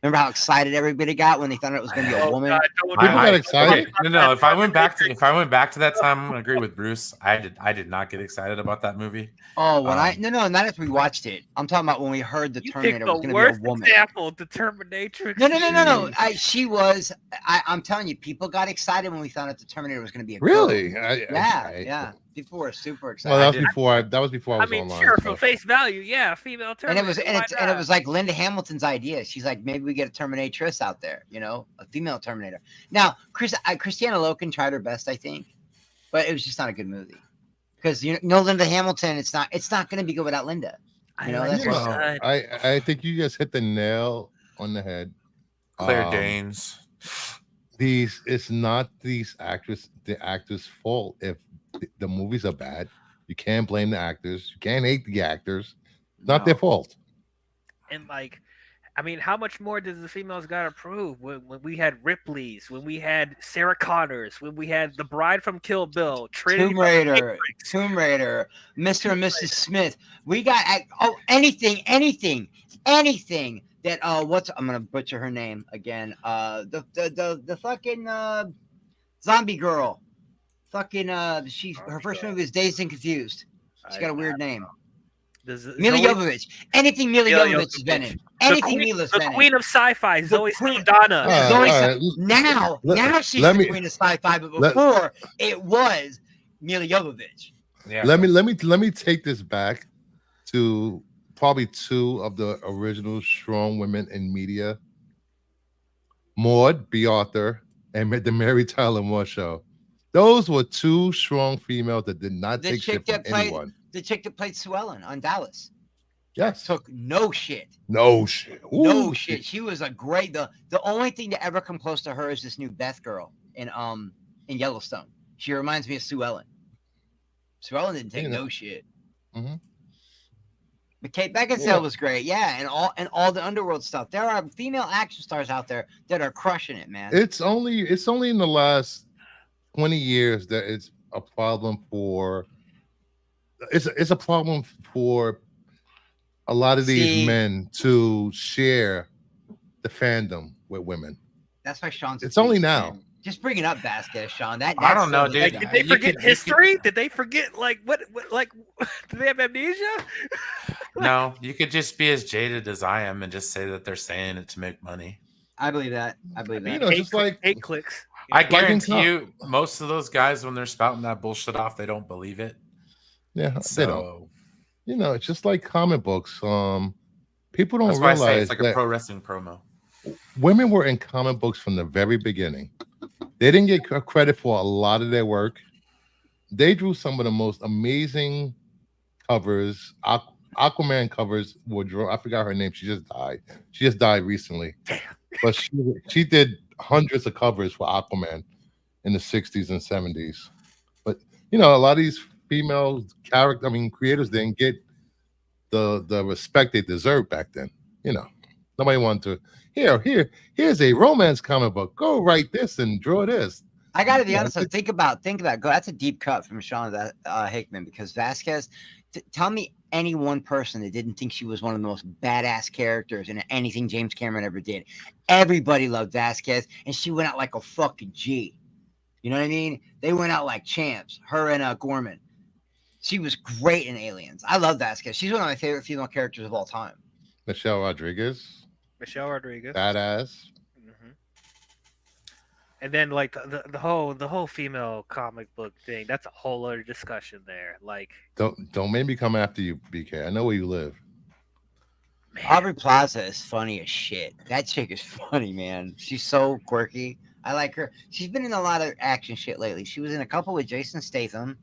Remember how excited everybody got when they found out it was going to be a woman? God, People got excited. Okay, no. If I went back to that time, I'm gonna agree with Bruce. I did not get excited about that movie. Oh, no, not after we watched it. I'm talking about when we heard the You Terminator picked was the going to worst be a woman. example, the Terminatrix. No. She was. I'm telling you, people got excited when we found out the Terminator was going to be a girl. Really? Yeah. People were super excited. Well, that was before I I was mean, online. sure, so. from face value, yeah, female Terminator. and it was like Linda Hamilton's idea. She's like, maybe we get a Terminatrix out there, a female Terminator. Now, Christiana Loken tried her best, I think, but it was just not a good movie because Linda Hamilton. It's not going to be good without Linda. That's No, what I think you just hit the nail on the head. Claire Danes. It's not the actors' fault if the movies are bad. You can't blame the actors. You can't hate the actors. It's not their fault. And how much more does the females got to prove? When we had Ripley's, when we had Sarah Connors, when we had the Bride from Kill Bill, Tomb Raider, Mr. and Mrs. Smith. We got anything that I'm gonna butcher her name again. The fucking zombie girl. Fucking her first movie was Dazed and Confused. She's got a weird name. Mila Jovovich. Anything Mila Jovovich has been in. Anything Mila's been in. The queen of sci-fi, Zoe Saldana. Now she's the queen of sci-fi, but before it was Mila Jovovich. Yeah. Let me take this back to probably 2 of the original strong women in media. Maud B. Arthur and the Mary Tyler Moore Show. Those were two strong females that did not The take chick shit from that played anyone. the chick that played Sue Ellen on Dallas Yes. took no shit. No shit. No Ooh, shit. She was a great. The only thing to ever come close to her is this new Beth girl in Yellowstone. She reminds me of Sue Ellen. Sue Ellen didn't take no shit. Mm-hmm. But Kate Beckinsale was great, yeah, and all the underworld stuff. There are female action stars out there that are crushing it, man. It's only in the last 20 years that it's a problem for. It's a problem for a lot of these men to share the fandom with women. That's why Sean's. It's only now. Just bring it up, Vasquez, Sean. That's I don't know, so dude. Like, did they forget history? Did they forget like what like did they have amnesia? No, you could just be as jaded as I am and just say that they're saying it to make money. I believe that. I believe that. You know, just like 8 clicks. I guarantee you, most of those guys, when they're spouting that bullshit off, they don't believe it. Yeah, So, they don't. You know, it's just like comic books. People don't that's why I say realize it's like a pro wrestling promo. Women were in comic books from the very beginning. They didn't get credit for a lot of their work. They drew some of the most amazing covers. Aquaman covers were drawn. I forgot her name. She just died. She just died recently. But she did hundreds of covers for Aquaman in the 60s and 70s. But you know, a lot of these female creators didn't get the respect they deserved back then. You know, nobody wanted to. Here's a romance comic book. Go write this and draw this. I got to be honest. Think about. Go. That's a deep cut from Sean Hickman, because Vasquez. Tell me any one person that didn't think she was one of the most badass characters in anything James Cameron ever did. Everybody loved Vasquez, and she went out like a fucking G. You know what I mean? They went out like champs. Her and Gorman. She was great in Aliens. I love Vasquez. She's one of my favorite female characters of all time. Michelle Rodriguez. Badass. Mm-hmm. And then like the whole female comic book thing, that's a whole other discussion there. Like, don't make me come after you, BK. I know where you live. Man. Aubrey Plaza is funny as shit. That chick is funny, man. She's so quirky. I like her. She's been in a lot of action shit lately. She was in a couple with Jason Statham.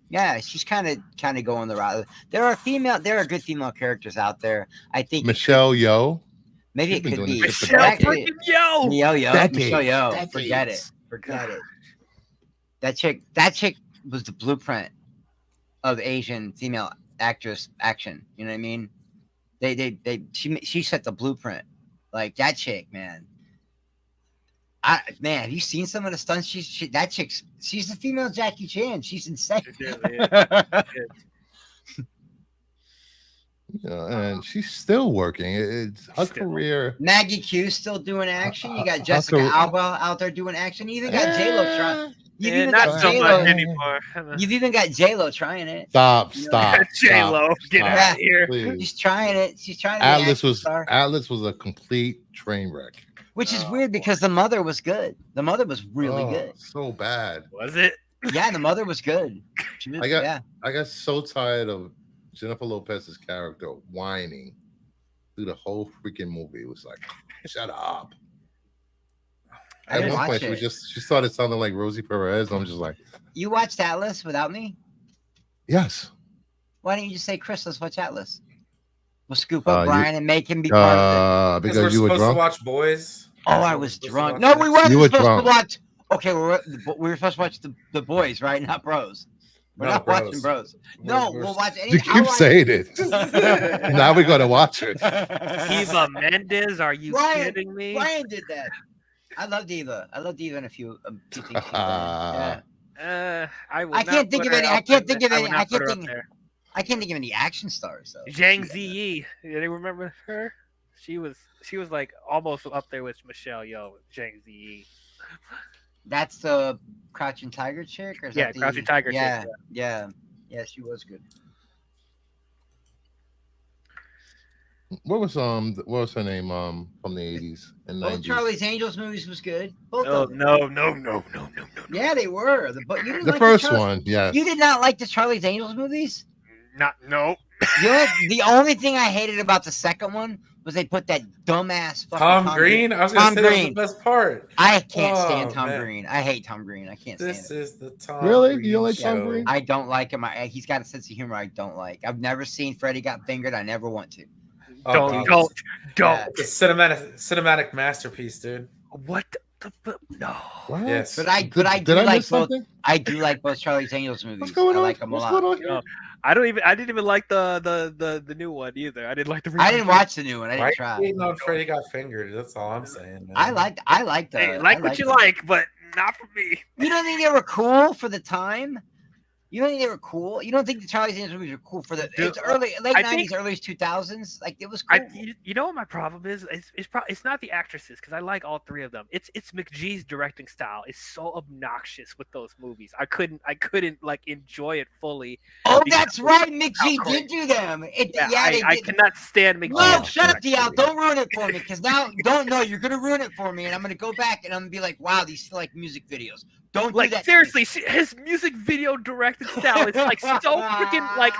Yeah, she's kind of going the route. There are good female characters out there. I think Michelle Yeoh. Maybe it could be Michelle freaking Yeoh. Michelle Yeoh. Forget it. That chick was the blueprint of Asian female actress action. You know what I mean? She set the blueprint. Like that chick, man. Have you seen some of the stunts? She's the female Jackie Chan. She's insane. And she's still working. It's her career. Maggie Q's still doing action. You got Jessica Alba out there doing action. You even got J-Lo trying. You've even got J-Lo anymore. You've even got J-Lo trying it. Stop. J-Lo, get out of here. Please. She's trying it. She's trying to Atlas was a complete train wreck. Which is weird because the mother was good. The mother was really good. So bad. Was it? Yeah, the mother was good. I got so tired of Jennifer Lopez's character whining through the whole freaking movie. It was like, shut up. At one point, she started sounding like Rosie Perez. I'm just like, you watched Atlas without me? Yes. Why didn't you just say, Chris, let's watch Atlas? We'll scoop up Brian and make him be part of it. Because you were drunk. To watch Boys. Oh, I was drunk. No, we weren't supposed to watch. Okay, we were supposed to watch the Boys, right? Not Bros. We're not watching Bros. No, we'll watch anything. You keep saying it. Now we're gonna watch it. Eva Mendes, are you kidding me? Brian did that. I love Eva. In a few things. Yeah. I can't think of any. I can't think of any action stars though. Zhang Ziyi. Do you remember her? She was like almost up there with Michelle Yeoh, Zhang Ziyi. That's the Crouching Tiger chick, or Crouching Tiger chick. Yeah, she was good. What was her name from the 80s and 90s? Both Charlie's Angels movies was good. Both of them. No. Yeah, they were. The first one, yes. You did not like the Charlie's Angels movies? No. The only thing I hated about the second one was they put that dumbass fucking Tom Green. I was gonna Tom say that was Green. the best part. I can't stand Oh, Tom man. Green. I hate Tom Green. I can't stand This it. is the Tom Really? Green You don't like Tom show. Green? I don't like him. He's got a sense of humor I don't like. I've never seen Freddy Got Fingered. I never want to. Oh, Don't. God. Yeah. It's a cinematic masterpiece, dude. What the no. What? Yes. But I Did do I like miss both. something? I do like both Charlie's Angels movies. What's going I on? like them a What's lot. going on here? No. I didn't even like the new one either. I didn't like the I didn't watch the new one. I Why didn't try. hating on Freddy Got Fingered? That's all I'm saying, man. I liked the. Hey, I like what liked you them. like, but not for me. You don't think they were cool for the time? You don't think they were cool? You don't think the Charlie's Angels movies were cool for the Dude, it's late I 90s, think- early 2000s? Like it was cool. You know what my problem is? It's not the actresses because I like all three of them. It's McGee's directing style. It's so obnoxious with those movies. I couldn't like enjoy it fully. Oh, because that's right. how McGee crazy. did do them. They I did. cannot stand McGee. No, Oh, shut up, shit. DL. Don't ruin it for me, because now you're gonna ruin it for me, and I'm gonna go back and I'm gonna be like, wow, these feel like music videos. Don't do Like that. to me. seriously, his music video directing style is like so freaking like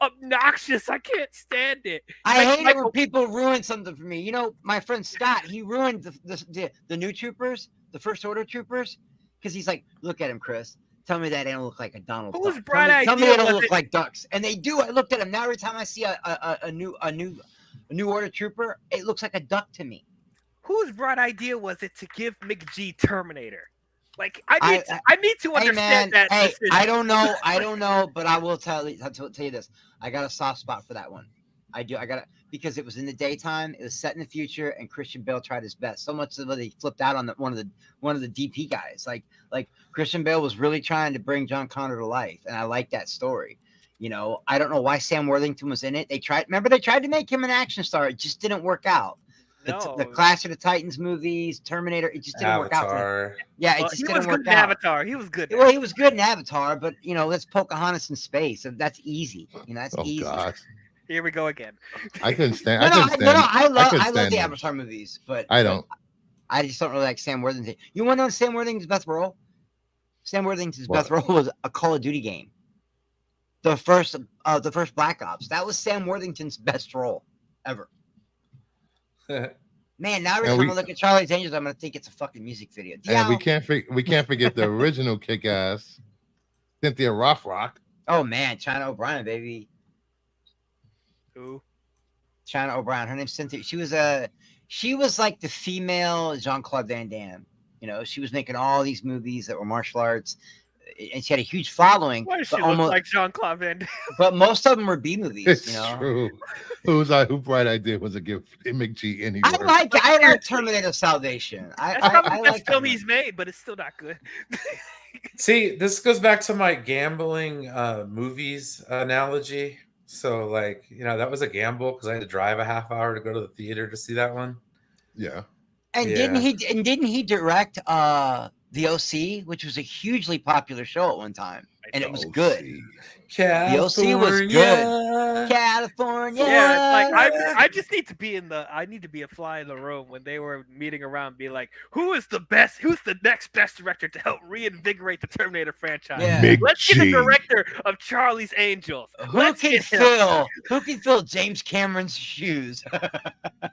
obnoxious. I can't stand it. I Like hate it when Michael- people ruin something for me. You know, my friend Scott, he ruined the new troopers, the First Order troopers, because he's like, look at him, Chris. Tell me that they don't look like a Donald Whose Duck. bright Tell me idea they don't was look it- like ducks, and they do. I looked at him. Now every time I see a new Order trooper, it looks like a duck to me. Whose bright idea was it to give McGee Terminator? Like I need to Hey understand man, that. hey, decision. I don't know, but I will tell you this. I got a soft spot for that one. I do. I got it because it was in the daytime. It was set in the future, and Christian Bale tried his best. So much that they flipped out on one of the DP guys. Like Christian Bale was really trying to bring John Connor to life, and I like that story. You know, I don't know why Sam Worthington was in it. They tried to make him an action star. It just didn't work out. The Clash of the Titans movies, Terminator, it just didn't work out. Yeah, it just he didn't was work good in out. Avatar. He was good. Well, he was good in Avatar, but you know, that's Pocahontas in space. So that's easy. You know, that's Oh easy. gosh, Here we go again. I couldn't stand. No, I love couldn't stand the them. Avatar movies, but I don't. I just don't really like Sam Worthington. You want to know Sam Worthington's best role? Sam Worthington's What? best role was a Call of Duty game. The first Black Ops. That was Sam Worthington's best role ever. Man, now every And time we- I look at Charlie's Angels, I'm gonna think it's a fucking music video. And we Yeah. can't forget the original kick-ass Cynthia Rothrock. Oh man, China O'Brien, baby. Who? China O'Brien. Her name's Cynthia. She was like the female Jean-Claude Van Damme. You know, she was making all these movies that were martial arts, and she had a huge following. Why does she But, look like Jean-Claude Van Damme? but most of them were B movies. It's You know, true. Who bright idea was to give McGee any I work? like Terminator Salvation. That's probably I the like best film that he's made, but it's still not good. See, this goes back to my gambling movies analogy. So, like, you know, that was a gamble because I had to drive a half hour to go to the theater to see that one. Yeah. And didn't he direct The OC, which was a hugely popular show at one time, and it was good. The OC was good. California. Yeah, it's like I just need to be I need to be a fly in the room when they were meeting around, be like, who's the next best director to help reinvigorate the Terminator franchise? Yeah. Big Let's get the G. director of Charlie's Angels. Who can fill James Cameron's shoes?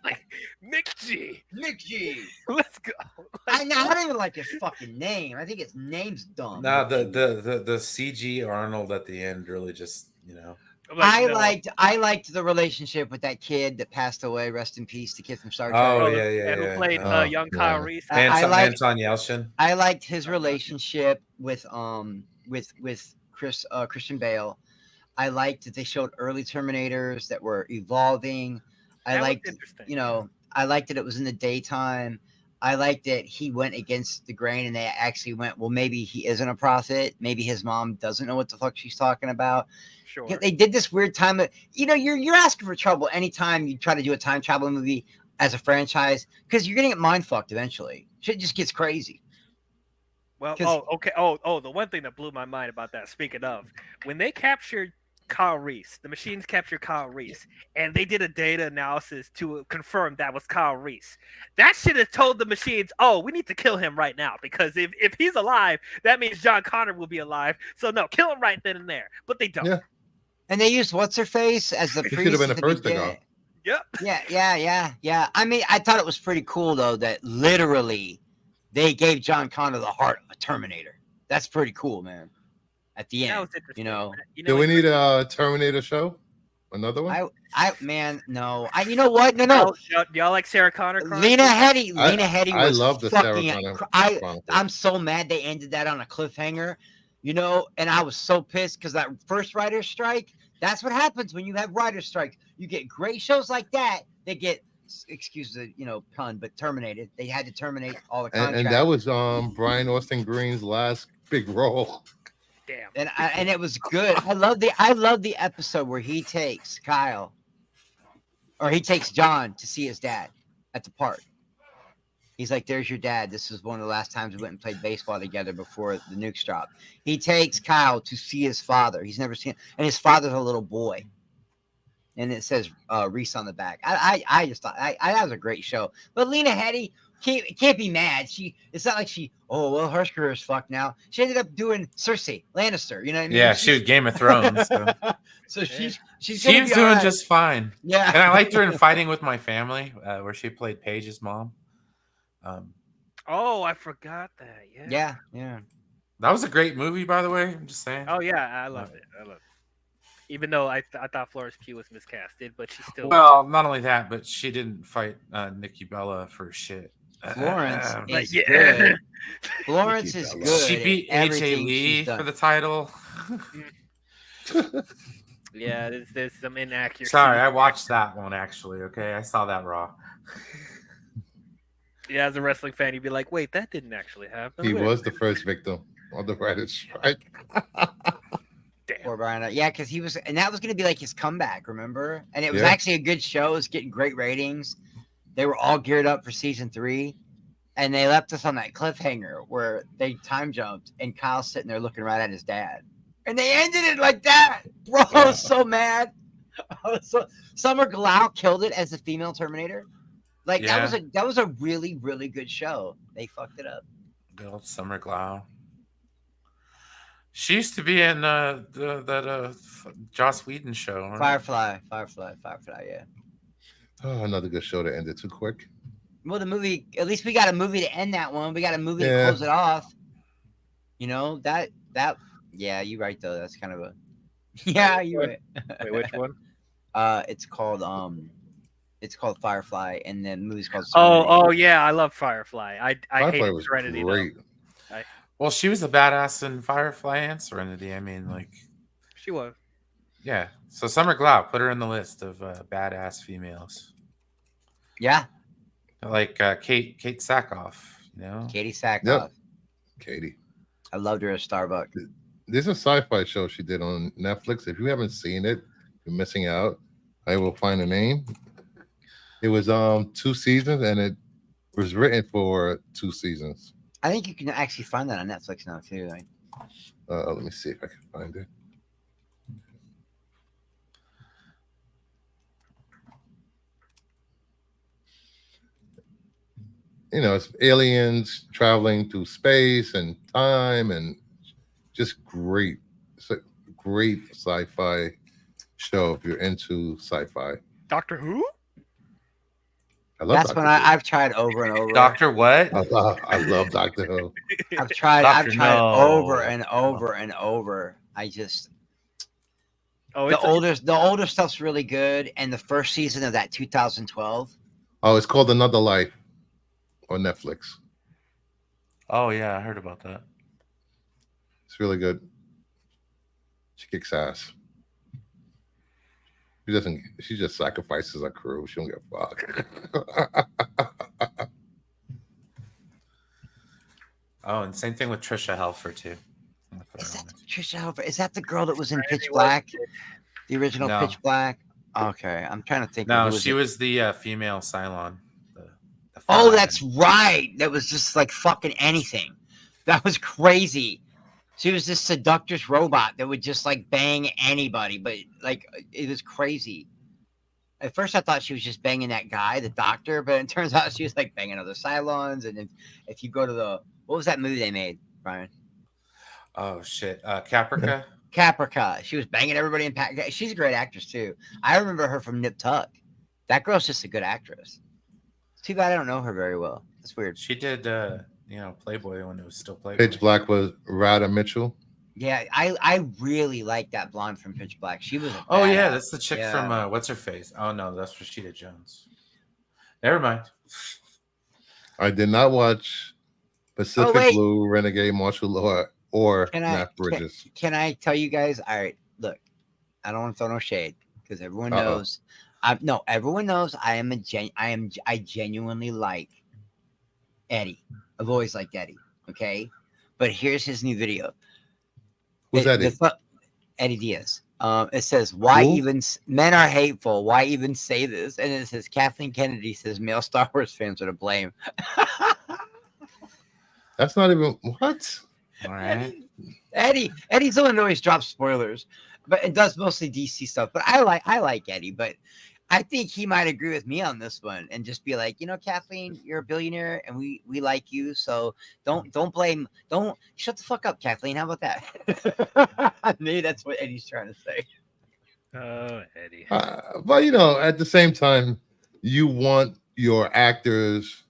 like Mick G? Mick G. Let's go. I don't even like his fucking name. I think his name's dumb. No, the CG Arnold at the end really just, you know. I liked the relationship with that kid that passed away. Rest in peace, the kid from Star Trek. Oh, and yeah. who played Oh, young Kyle yeah. Reese. Anton Yelchin. I liked his relationship with Christian Bale. I liked that they showed early Terminators that were evolving. I That was liked, interesting. you know, I liked that it was in the daytime. I liked that he went against the grain and they actually went, well, maybe he isn't a prophet. Maybe his mom doesn't know what the fuck she's talking about. Sure. They did this weird time that, you know, you're asking for trouble anytime you try to do a time travel movie as a franchise because you're getting it mind fucked eventually. Shit just gets crazy. Well, 'Cause- okay. The one thing that blew my mind about that, speaking of, when they captured Kyle Reese, the machines captured Kyle Reese, and they did a data analysis to confirm that was Kyle Reese. That should have told the machines, oh, we need to kill him right now, because if he's alive, that means John Connor will be alive. So no, kill him right then and there. But they don't. Yeah. And they used what's her face as the He should priest have been at the the first to beginning. go. Yep. Yeah. I mean, I thought it was pretty cool though that literally they gave John Connor the heart of a Terminator. That's pretty cool, man. At the That end, was interesting. you know. Do we need a Terminator show? Another one? No. You know what? No. Y'all like Sarah Connor? Lena Headey I was love the Sarah fucking. Connor Chronicles. I'm so mad they ended that on a cliffhanger, you know, and I was so pissed because that first writer's strike. That's what happens when you have writer's strikes. You get great shows like that. They get, excuse the pun, but terminated. They had to terminate all the contracts. And that was Brian Austin Green's last big role. Damn. And it was good. I love the episode where he takes Kyle, or he takes John to see his dad at the park. He's like, "There's your dad. This is one of the last times we went and played baseball together before the nukes dropped." He takes Kyle to see his father. He's never seen, and his father's a little boy. And it says Reese on the back. I just thought that was a great show. But Lena Headey can't be mad. It's not like her career is fucked now. She ended up doing Cersei Lannister. You know what I mean? Yeah, she was Game of Thrones. So. So she's she was doing just fine. Yeah. And I liked her in Fighting with My Family, where she played Paige's mom. Oh, I forgot that. Yeah. Yeah. That was a great movie, by the way. I'm just saying. Oh yeah, I loved it. Even though I thought Florence Pugh was miscasted, but she still. Well, not only that, but she didn't fight Nikki Bella for shit. Florence is yeah. good. Florence is good. She beat AJ Lee for the title. Yeah, there's some inaccuracy. Sorry, I watched that one actually. Okay, I saw that Raw. Yeah, as a wrestling fan, you'd be like, "Wait, that didn't actually happen." He was the first victim of the writer's strike. Damn. Poor Brian. Yeah, because he was, and that was going to be like his comeback, remember? And it was Yeah. actually a good show. It was getting great ratings. They were all geared up for season 3, and they left us on that cliffhanger where they time jumped, and Kyle's sitting there looking right at his dad, and they ended it like that, bro. I was so mad. Summer Glau killed it as the female Terminator. Like that was a really, really good show. They fucked it up. Good old Summer Glau. She used to be in that Joss Whedon show. Huh? Firefly, yeah. Oh, another good show that ended too quick. Well, the movie, at least we got a movie to end that one. We got a movie to Yeah. close it off. You know, yeah, you're right though. That's kind of a yeah, you're right. Wait, which one? It's called Firefly, and the movie's called Oh yeah, I love Firefly. I Firefly hate was Serenity. great. Well, she was a badass in Firefly and Serenity. I mean, like, She was. yeah. So Summer Glau, put her in the list of badass females. Yeah, Like Kate Sackhoff, you know? Katie Sackhoff. Yep. Katie. I loved her at Starbucks. There's a sci-fi show she did on Netflix. If you haven't seen it, you're missing out. I will find the name. It was 2 seasons, and it was written for 2 seasons. I think you can actually find that on Netflix now too. Like, Let me see if I can find it. You know, it's aliens traveling through space and time, and just great. It's a great sci-fi show if you're into sci-fi. Doctor Who? I love that's Doctor when Who. I've tried over and over. Doctor what? I love Doctor Who. I've tried Doctor No. over and over and over. I just Oh, the older stuff's really good, and the first season of that 2012. Oh, it's called Another Life on Netflix. Oh, yeah, I heard about that. It's really good. She kicks ass. She just sacrifices her crew. She don't give a fuck. Oh, and same thing with Trisha Helfer too. Is that Trisha Helfer? Is that the girl that was in Pitch Serenity Black? The original No. Pitch Black? Okay, I'm trying to think. No, of who she was the female Cylon. The Oh, fly. that's right. That was just like fucking anything. That was crazy. She was this seductress robot that would just like bang anybody, but like it was crazy. At first, I thought she was just banging that guy, the doctor, but it turns out she was like banging other Cylons. And if you go to what was that movie they made, Brian? Oh shit, Caprica. Caprica. She was banging everybody in pack. She's a great actress too. I remember her from Nip Tuck. That girl's just a good actress. It's too bad I don't know her very well. That's weird. She did, Playboy when it was still Playboy. Pitch Black was Rada Mitchell. Yeah, I really like that blonde from Pitch Black. She was. Oh yeah, that's the chick from what's her face? Oh no, that's Rashida Jones. Never mind. I did not watch Pacific Blue, Renegade, Martial Law, or Matt Bridges. Can I tell you guys? All right, look, I don't want to throw no shade because everyone knows. Everyone knows I genuinely like Eddie. I've always liked Eddie. Okay, but here's his new video. Who's Eddie? Eddie Diaz. It says, "Why even men are hateful? Why even say this?" And it says, Kathleen Kennedy says male Star Wars fans are to blame. That's not even what. All right, Eddie's the one that always drops spoilers, but it does mostly DC stuff. But I like Eddie, but I think he might agree with me on this one and just be like, Kathleen, you're a billionaire and we like you, so don't shut the fuck up, Kathleen. How about that? Maybe that's what Eddie's trying to say. Oh, Eddie. But at the same time, you want your actors,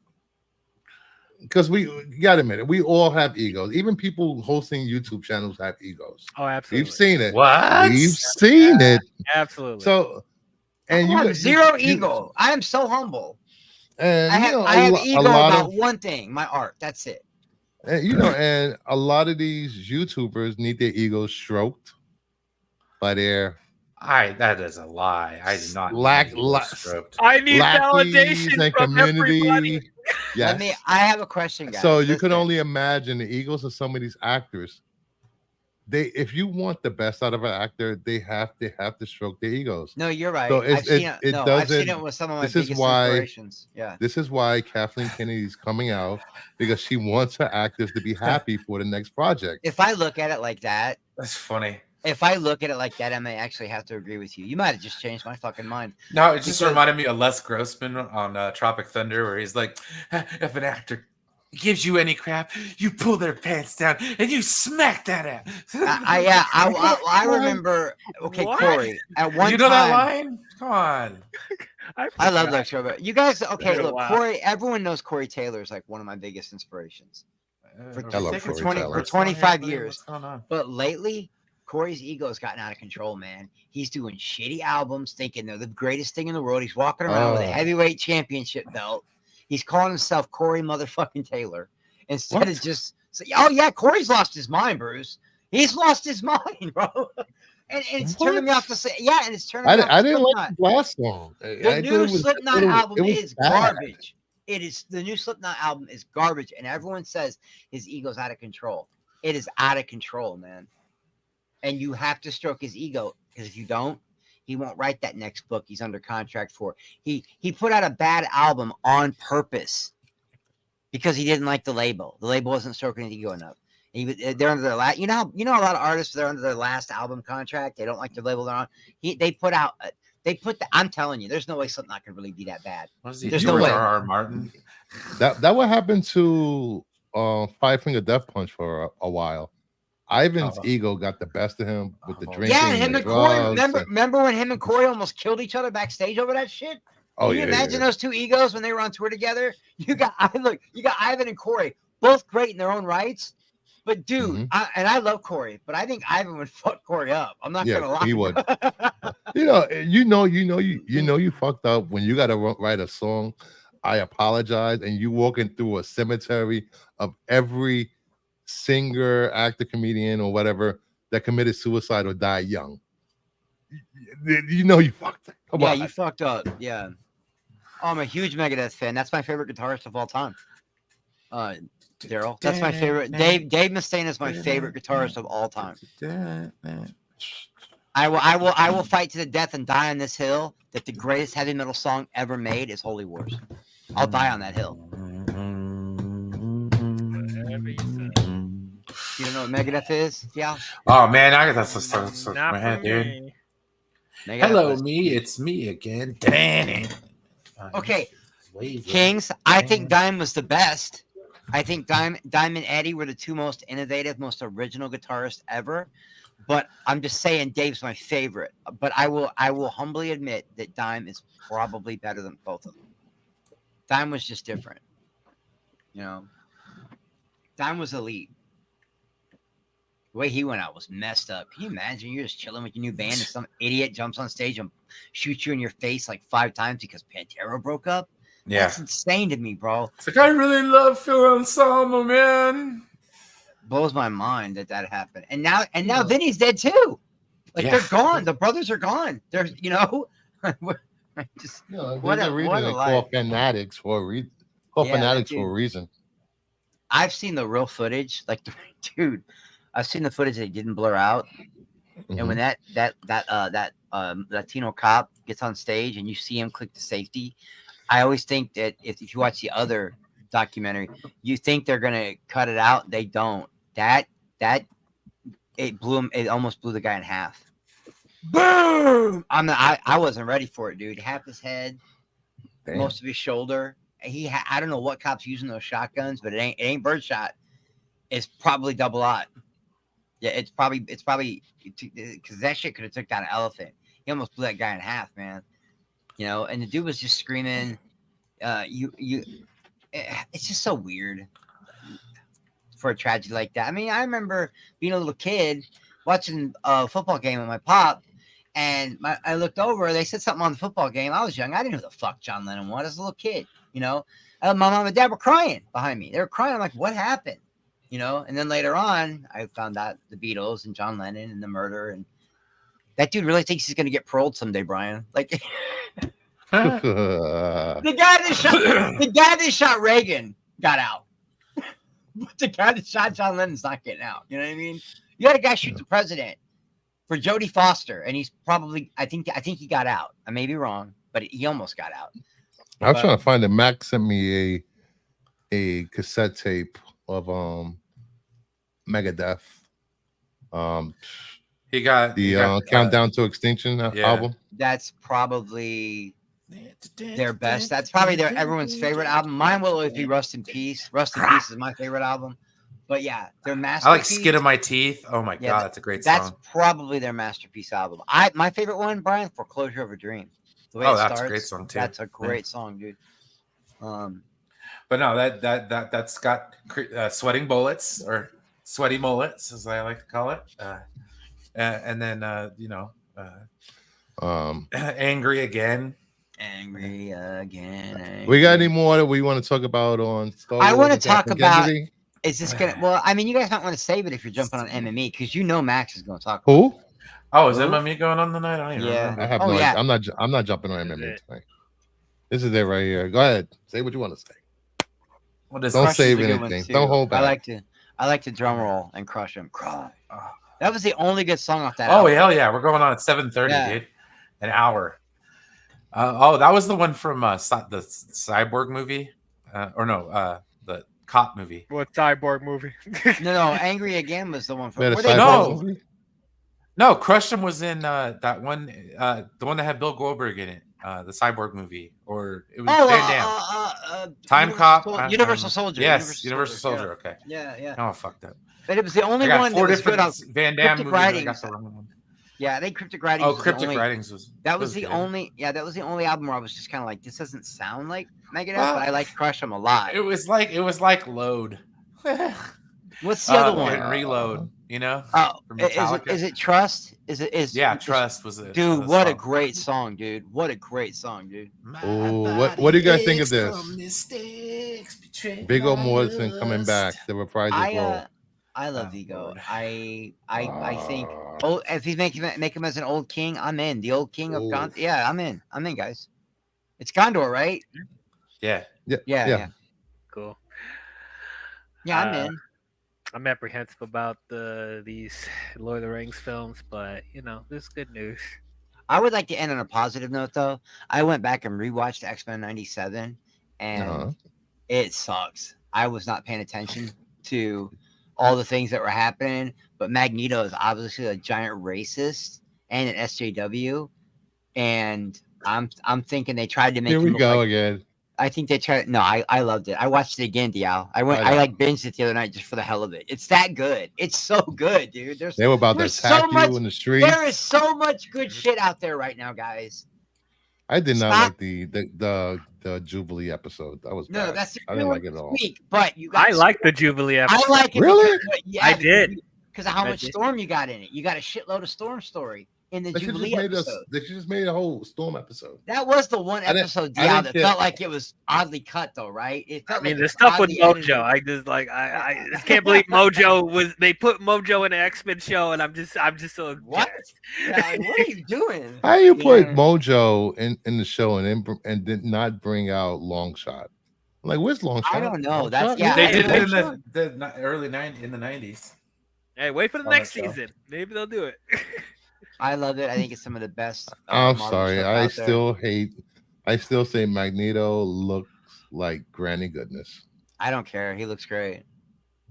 because you gotta admit it, we all have egos. Even people hosting YouTube channels have egos. Oh, absolutely. We've seen it. What? We've seen it. Absolutely. So, and you have zero ego. I am so humble. And I have ego about one thing, my art. That's it. And and a lot of these YouTubers need their egos stroked by their. That is a lie. I did not. I need validation and from community. Everybody. Yes. I have a question, guys. So you can only imagine the egos of some of these actors. If you want the best out of an actor, they have to stroke their egos. No, you're right. So I've seen it with some of my biggest inspirations. Yeah. This is why Kathleen Kennedy's coming out, because she wants her actors to be happy for the next project. If I look at it like that, that's funny. If I look at it like that, I may actually have to agree with you. You might have just changed my fucking mind. No, it just reminded me of Les Grossman on Tropic Thunder, where he's like, if an actor gives you any crap, you pull their pants down and you smack that out. I remember. Okay, what? Corey. At one time, that line? Come on. I love Lex Robert. You guys, okay, look, Corey. Everyone knows Corey Taylor is like one of my biggest inspirations for 25 years. But lately, Corey's ego has gotten out of control, man. He's doing shitty albums, thinking they're the greatest thing in the world. He's walking around with a heavyweight championship belt. He's calling himself Corey motherfucking Taylor instead of just say, "Oh yeah, Corey's lost his mind, Bruce. He's lost his mind, bro." And it's turning me off to say, and it's turning me off. I didn't like the last song. The new Slipknot album is garbage. The new Slipknot album is garbage, and everyone says his ego's out of control. It is out of control, man. And you have to stroke his ego, because if you don't, he won't write that next book he's under contract for. He put out a bad album on purpose because he didn't like the label. The label wasn't stroking his ego enough. They're under their last. You know a lot of artists, they're under their last album contract. They don't like the label they're on. I'm telling you, there's no way Slipknot could really be that bad. There's no way. R. Martin. That what happened to Five Finger Death Punch for a while. Ivan's ego got the best of him with the drinking. Yeah, him and Corey. Remember when him and Corey almost killed each other backstage over that shit? Can you imagine those two egos when they were on tour together? You got Ivan and Corey, both great in their own rights. But dude, I love Corey, but I think Ivan would fuck Corey up. I'm not gonna lie. He would. You fucked up when you got to write a song. I apologize, and you walking through a cemetery of every singer, actor, comedian, or whatever that committed suicide or died young. You fucked up. Come on. You fucked up. Yeah. Oh, I'm a huge Megadeth fan. That's my favorite guitarist of all time. Daryl, that's my favorite. Dave Mustaine is my favorite guitarist of all time. I will fight to the death and die on this hill that the greatest heavy metal song ever made is Holy Wars. I'll die on that hill. You don't know what Megadeth is? Yeah. Oh man, I got that stuff in my head, dude. Hello, me. It's me again. Okay, Kings. I think Dime was the best. I think Dime and Eddie were the two most innovative, most original guitarists ever. But I'm just saying Dave's my favorite. But I will humbly admit that Dime is probably better than both of them. Dime was just different. You know, Dime was elite. The way he went out was messed up. Can you imagine? You're just chilling with your new band and some idiot jumps on stage and shoots you in your face like 5 times because Pantera broke up? Yeah. That's insane to me, bro. It's like, I really love Phil Anselmo, man. Blows my mind that happened. And now Vinny's dead too. Like they're gone. The brothers are gone. They're just there's a reason they call fanatics for a reason. Fanatics for a reason. I've seen the real footage. Like, dude, I've seen the footage they didn't blur out. Mm-hmm. And when that Latino cop gets on stage and you see him click the safety, I always think that if you watch the other documentary, you think they're gonna cut it out. They don't. It blew him. It almost blew the guy in half. Boom! I wasn't ready for it, dude. Half his head, most of his shoulder. I don't know what cops using those shotguns, but it ain't birdshot. It's probably double aught. Yeah, it's probably because that shit could have took down an elephant. He almost blew that guy in half, man. You know, and the dude was just screaming. It's just so weird for a tragedy like that. I mean, I remember being a little kid watching a football game with my pop, and I looked over. They said something on the football game. I was young. I didn't know who the fuck John Lennon was. I was a little kid. You know, my mom and dad were crying behind me. They were crying. I'm like, what happened? You know, and then later on, I found out the Beatles and John Lennon and the murder. And that dude really thinks he's going to get paroled someday, Brian. Like, the guy that shot Reagan got out. But the guy that shot John Lennon's not getting out. You know what I mean? You had a guy shoot the president for Jodie Foster, and he's probably, I think he got out. I may be wrong, but he almost got out. I was trying to find it. Max sent me a cassette tape of Megadeth. He got the Countdown to Extinction album. That's probably their best. That's probably everyone's favorite album. Mine will always be Rust in Peace. Rust in Peace is my favorite album. But yeah, their masterpiece. I like Skin of My Teeth. Oh my god, that's a great song. That's probably their masterpiece album. My favorite one, Brian, Foreclosure of a Dream. The way that's a great song too. That's a great song, dude. But no, that's got Sweating Bullets or Sweaty Mullets, as I like to call it. And then Angry Again. Angry Again. We got any more that we want to talk about on Star Wars? I want to talk about. Is this gonna? Well, I mean, you guys might want to save it if you're jumping on MME because you know Max is going to talk. Who? About Oh, is MME going on tonight? I don't even remember. I have no idea. I'm not jumping on MME tonight. This is it right here. Go ahead. Say what you want to say. Well, don't save anything. Don't hold back. I like to drum roll and crush him. Cry. That was the only good song off that. Oh hell yeah, we're going on at 7:30, dude. An hour. That was the one from the Cyborg movie, the cop movie. What Cyborg movie? No, Angry Again was the one from. No, Crush 'Em was in that one, the one that had Bill Goldberg in it, the Cyborg movie, or it was Van Damme. Time Cop, Universal Soldier. Yes, Universal Soldier. Okay. Yeah. Oh, fucked up. But it was the only one that was good on Van Damme movies. I got the wrong one. Yeah, Cryptic Writings. Oh, Cryptic Writings was. That was the only. Yeah, that was the only album where I was just kind of like, this doesn't sound like Megadeth, but I like Crush 'Em a lot. It was like Load. What's the other one? And Reload. You know? Oh, is it Trust? Trust was it. Dude, what a great song, dude. What a great song, dude. Oh, what do you guys think of this? Viggo Mortensen coming back, the reprisal role. I love Viggo. I think if he's make him as an old king, I'm in. The old king of Gondor. Yeah, I'm in. I'm in, guys. It's Gondor, right? Yeah. Cool. Yeah, I'm in. I'm apprehensive about these Lord of the Rings films, but this is good news. I would like to end on a positive note, though. I went back and rewatched X-Men '97, and it sucks. I was not paying attention to all the things that were happening, but Magneto is obviously a giant racist and an SJW, and I'm thinking they tried to make. Here we go again. I think they tried. No, I loved it. I watched it again, Dial. I know. like binged it the other night just for the hell of it. It's that good. It's so good, dude. They were about to there's attack so much. you in the streets. There is so much good shit out there right now, guys. I did not Stop. like the Jubilee episode. That was No, bad. that's the I didn't like it at all. week, but you got. I like the Jubilee episode. I like it. Really? I did. Because of how I much did. Storm you got in it. You got a shitload of Storm story in the They should Jubilee just made episode. they should just made a whole Storm episode. That was the one I didn't- episode, I Dial, didn't that care. felt like it was oddly cut, though, right? It felt I mean, like it the was stuff with oddly edited. Mojo, I just like I just can't believe Mojo was. They put Mojo in an X-Men show, and I'm just so What? jazzed. Yeah, like, what are you doing? How you put Yeah. Mojo in the show and did not bring out Long Shot? I'm like, where's Long Shot? I don't know. Long That's- Shot? yeah, They I did know. it in the early 90s. Hey, wait for the On next that show. season. Maybe they'll do it. I loved it. I think it's some of the best. I'm Marvel sorry. stuff I out there. still hate. I still say Magneto looks like Granny Goodness. I don't care. He looks great.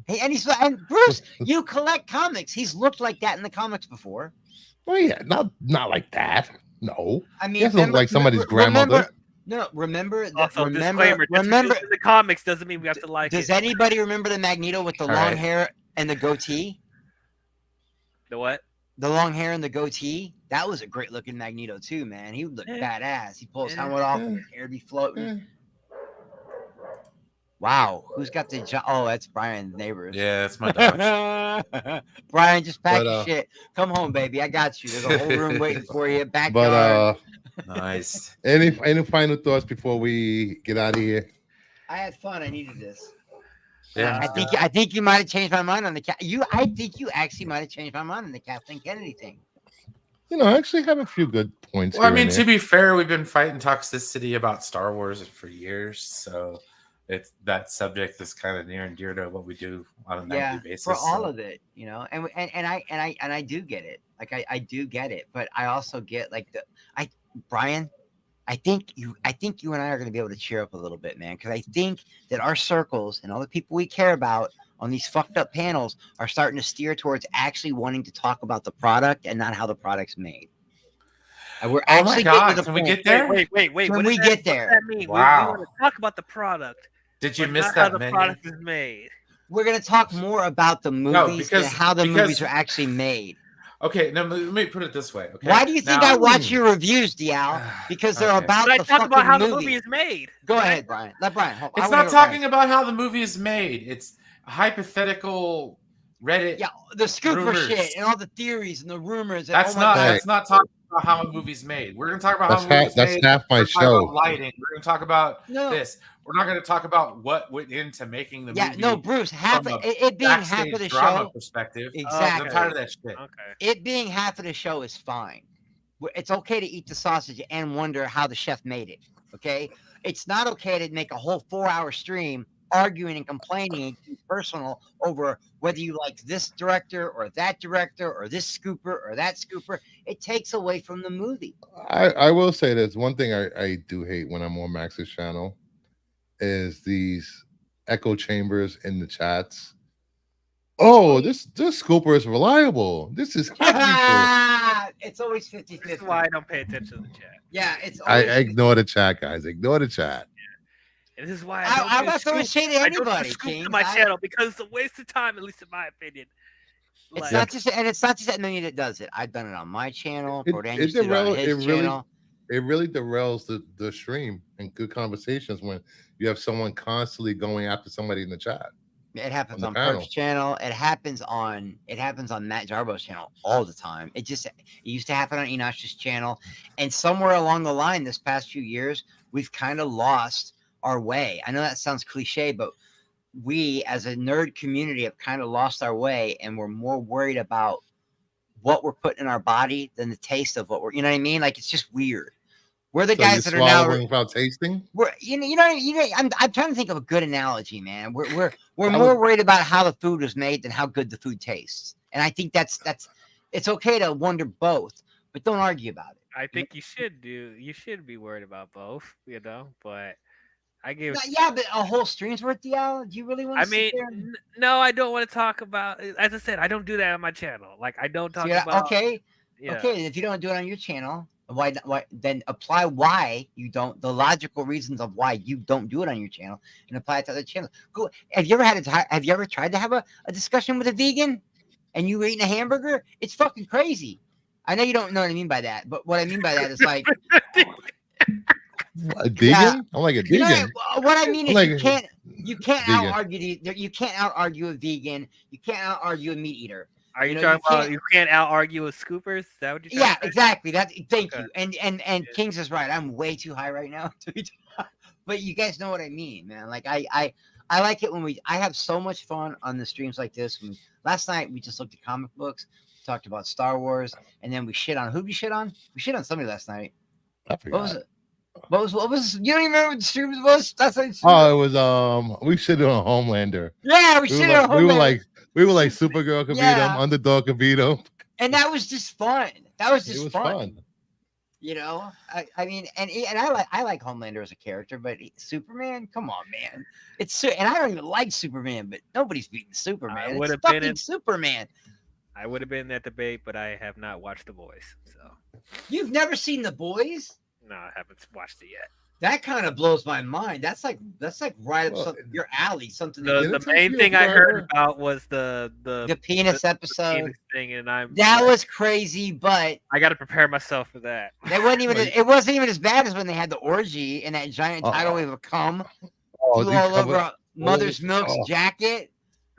Hey, and Bruce, you collect comics. He's looked like that in the comics before. Oh yeah, not like that. No, I mean, he doesn't look like somebody's grandmother. Remember that. Also, remember, disclaimer: just remember. because it's in the comics doesn't mean we have to like Does it. anybody remember the Magneto with the All long right. hair and the goatee? The what? The long hair and the goatee. That was a great looking Magneto too, man. He would look Yeah. badass. He pulls his Yeah. helmet off, Yeah. and his hair be floating. Eh, Wow, who's got the job? Oh, that's Brian's neighbors. Yeah, that's my dog. Brian, just pack But, your shit. Come home, baby. I got you. There's a whole room waiting for you. But Backyard. Nice. any final thoughts before we get out of here? I had fun. I needed this. Yeah. I think you might have changed my mind on the I think you actually might have changed my mind on the Kathleen Kennedy thing. You know, I actually have a few good points. Well, I here mean, and to there. be fair, we've been fighting toxicity about Star Wars for years, so it's that subject is kind of near and dear to what we do on a nightly basis. For all so. of it, you know, and I do get it. Like I do get it, but I also get like Brian, I think you and I are going to be able to cheer up a little bit, man, because I think that our circles and all the people we care about on these fucked up panels are starting to steer towards actually wanting to talk about the product and not how the product's made. And we're Oh my actually God, getting to the can we point- get there? Wait. When what we does that- get there. What does that mean? Wow. We want to talk about the product. Did you but miss not how that the menu? product is made. We're going to talk more about the movies and because- how the movies because- are actually made. Okay, now let me put it this way. Okay, Why do you think now- I watch your reviews, Dial? Because they're Okay. about But I the talk fucking about how movie. the movie is made. Go right? ahead, Brian. Let Brian. I It's wanna not hear talking about how the movie is made. It's hypothetical Reddit. Yeah, the scooper rumors. shit and all the theories and the rumors. And, That's oh my not. God. Hey. That's not talking about how a movie's made. We're gonna talk about That's how a movie's that's made. half my We're gonna talk show. about lighting. We're gonna talk about No. this. We're not gonna talk about what went into making the Yeah, movie. no, Bruce. Half from of, a it being half backstage of the drama show. perspective. Exactly. I'm tired of that shit. Okay. It being half of the show is fine. It's okay to eat the sausage and wonder how the chef made it. Okay, it's not okay to make a whole 4-hour stream arguing and complaining and being personal over whether you like this director or that director or this scooper or that scooper. It takes away from the movie. I will say this one thing I do hate when I'm on Max's channel is these echo chambers in the chats. Oh, this scooper is reliable. This is happy. It's always This 50-50. is why I don't pay attention to the chat. Yeah, it's I always ignore the chat, guys. Ignore the chat. And this is why I'm not throwing shade at I don't do anybody, scoop King. to my channel because it's a waste of time, at least in my opinion. It's Like, not just that many that does it. I've done it on my channel. It- Brodan it used to do it on derail- his it really- channel. It really derails the stream and good conversations when you have someone constantly going after somebody in the chat. It happens on on the panel. Perk's channel. It happens on Matt Jarbo's channel all the time. It used to happen on Enosh's channel, and somewhere along the line, this past few years, we've kind of lost our way. I know that sounds cliche, but we as a nerd community have kind of lost our way, and we're more worried about what we're putting in our body than the taste of what we're. You know what I mean? Like it's just weird. We're the So guys you're that are now. swallowing without tasting. We're I'm trying to think of a good analogy, man. We're I more would- worried about how the food was made than how good the food tastes. And I think that's it's okay to wonder both, but don't argue about it. I think you should be worried about both, you know, but I give Yeah, but a whole stream's worth the hour. Do you really want to I mean, no, I don't want to talk about. As I said, I don't do that on my channel. Like, I don't talk about. okay, Yeah. okay. If you don't do it on your channel, Why then apply why you don't, the logical reasons of why you don't do it on your channel, and apply it to other channels. Go. Have you ever tried to have a discussion with a vegan and you were eating a hamburger? It's fucking crazy. I know you don't know what I mean by that, but what I mean by that is like A vegan? I'm like a you know vegan. what I mean I'm is like you can't vegan. out argue you can't out argue a vegan. You can't out argue a meat eater. Are you know, talking you about you can't out argue with scoopers? Is that what you're Yeah, trying to say? exactly. Thank Okay. you. And Kings is right. I'm way too high right now. But you guys know what I mean, man. Like I like it when I have so much fun on the streams like this. Last night we just looked at comic books, talked about Star Wars, and then we shit on who we shit on? We shit on somebody last night. I forgot. What was it? What was you don't even remember what the stream was? That's like, Oh, it was we shitted on Homelander. yeah, we shit on Homelander. We were like Supergirl could beat him, Yeah. Underdog could beat him. And that was just fun. That was just It was fun. fun. You know, I mean, and I like Homelander as a character, but Superman, come on, man, and I don't even like Superman, but nobody's beating Superman. It's fucking Superman. I would have been in that debate, but I have not watched The Boys, so You've never seen The Boys? no, I haven't watched it yet. That kind of blows my mind. That's like right up your alley. Something The main thing I heard about was the penis episode penis thing, and that was crazy, but I got to prepare myself for that. It wasn't even as bad as when they had the orgy and that giant tidal wave of cum flew all over Mother's Milk's jacket.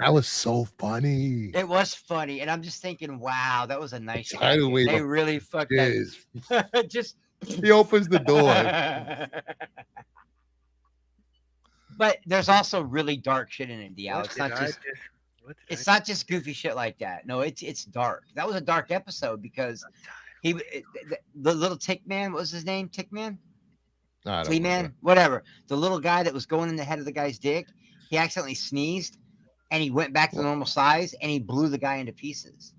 That was so funny. It was funny, and I'm just thinking, wow, that was a nice tidal wave. They really fucked that. Just he opens the door. But there's also really dark shit in it, DL. It's not just goofy shit like that. No, it's dark. That was a dark episode because the little Tick Man, what was his name? Tick Man? Flea Man? Whatever. The little guy that was going in the head of the guy's dick, he accidentally sneezed and he went back to the normal size and he blew the guy into pieces.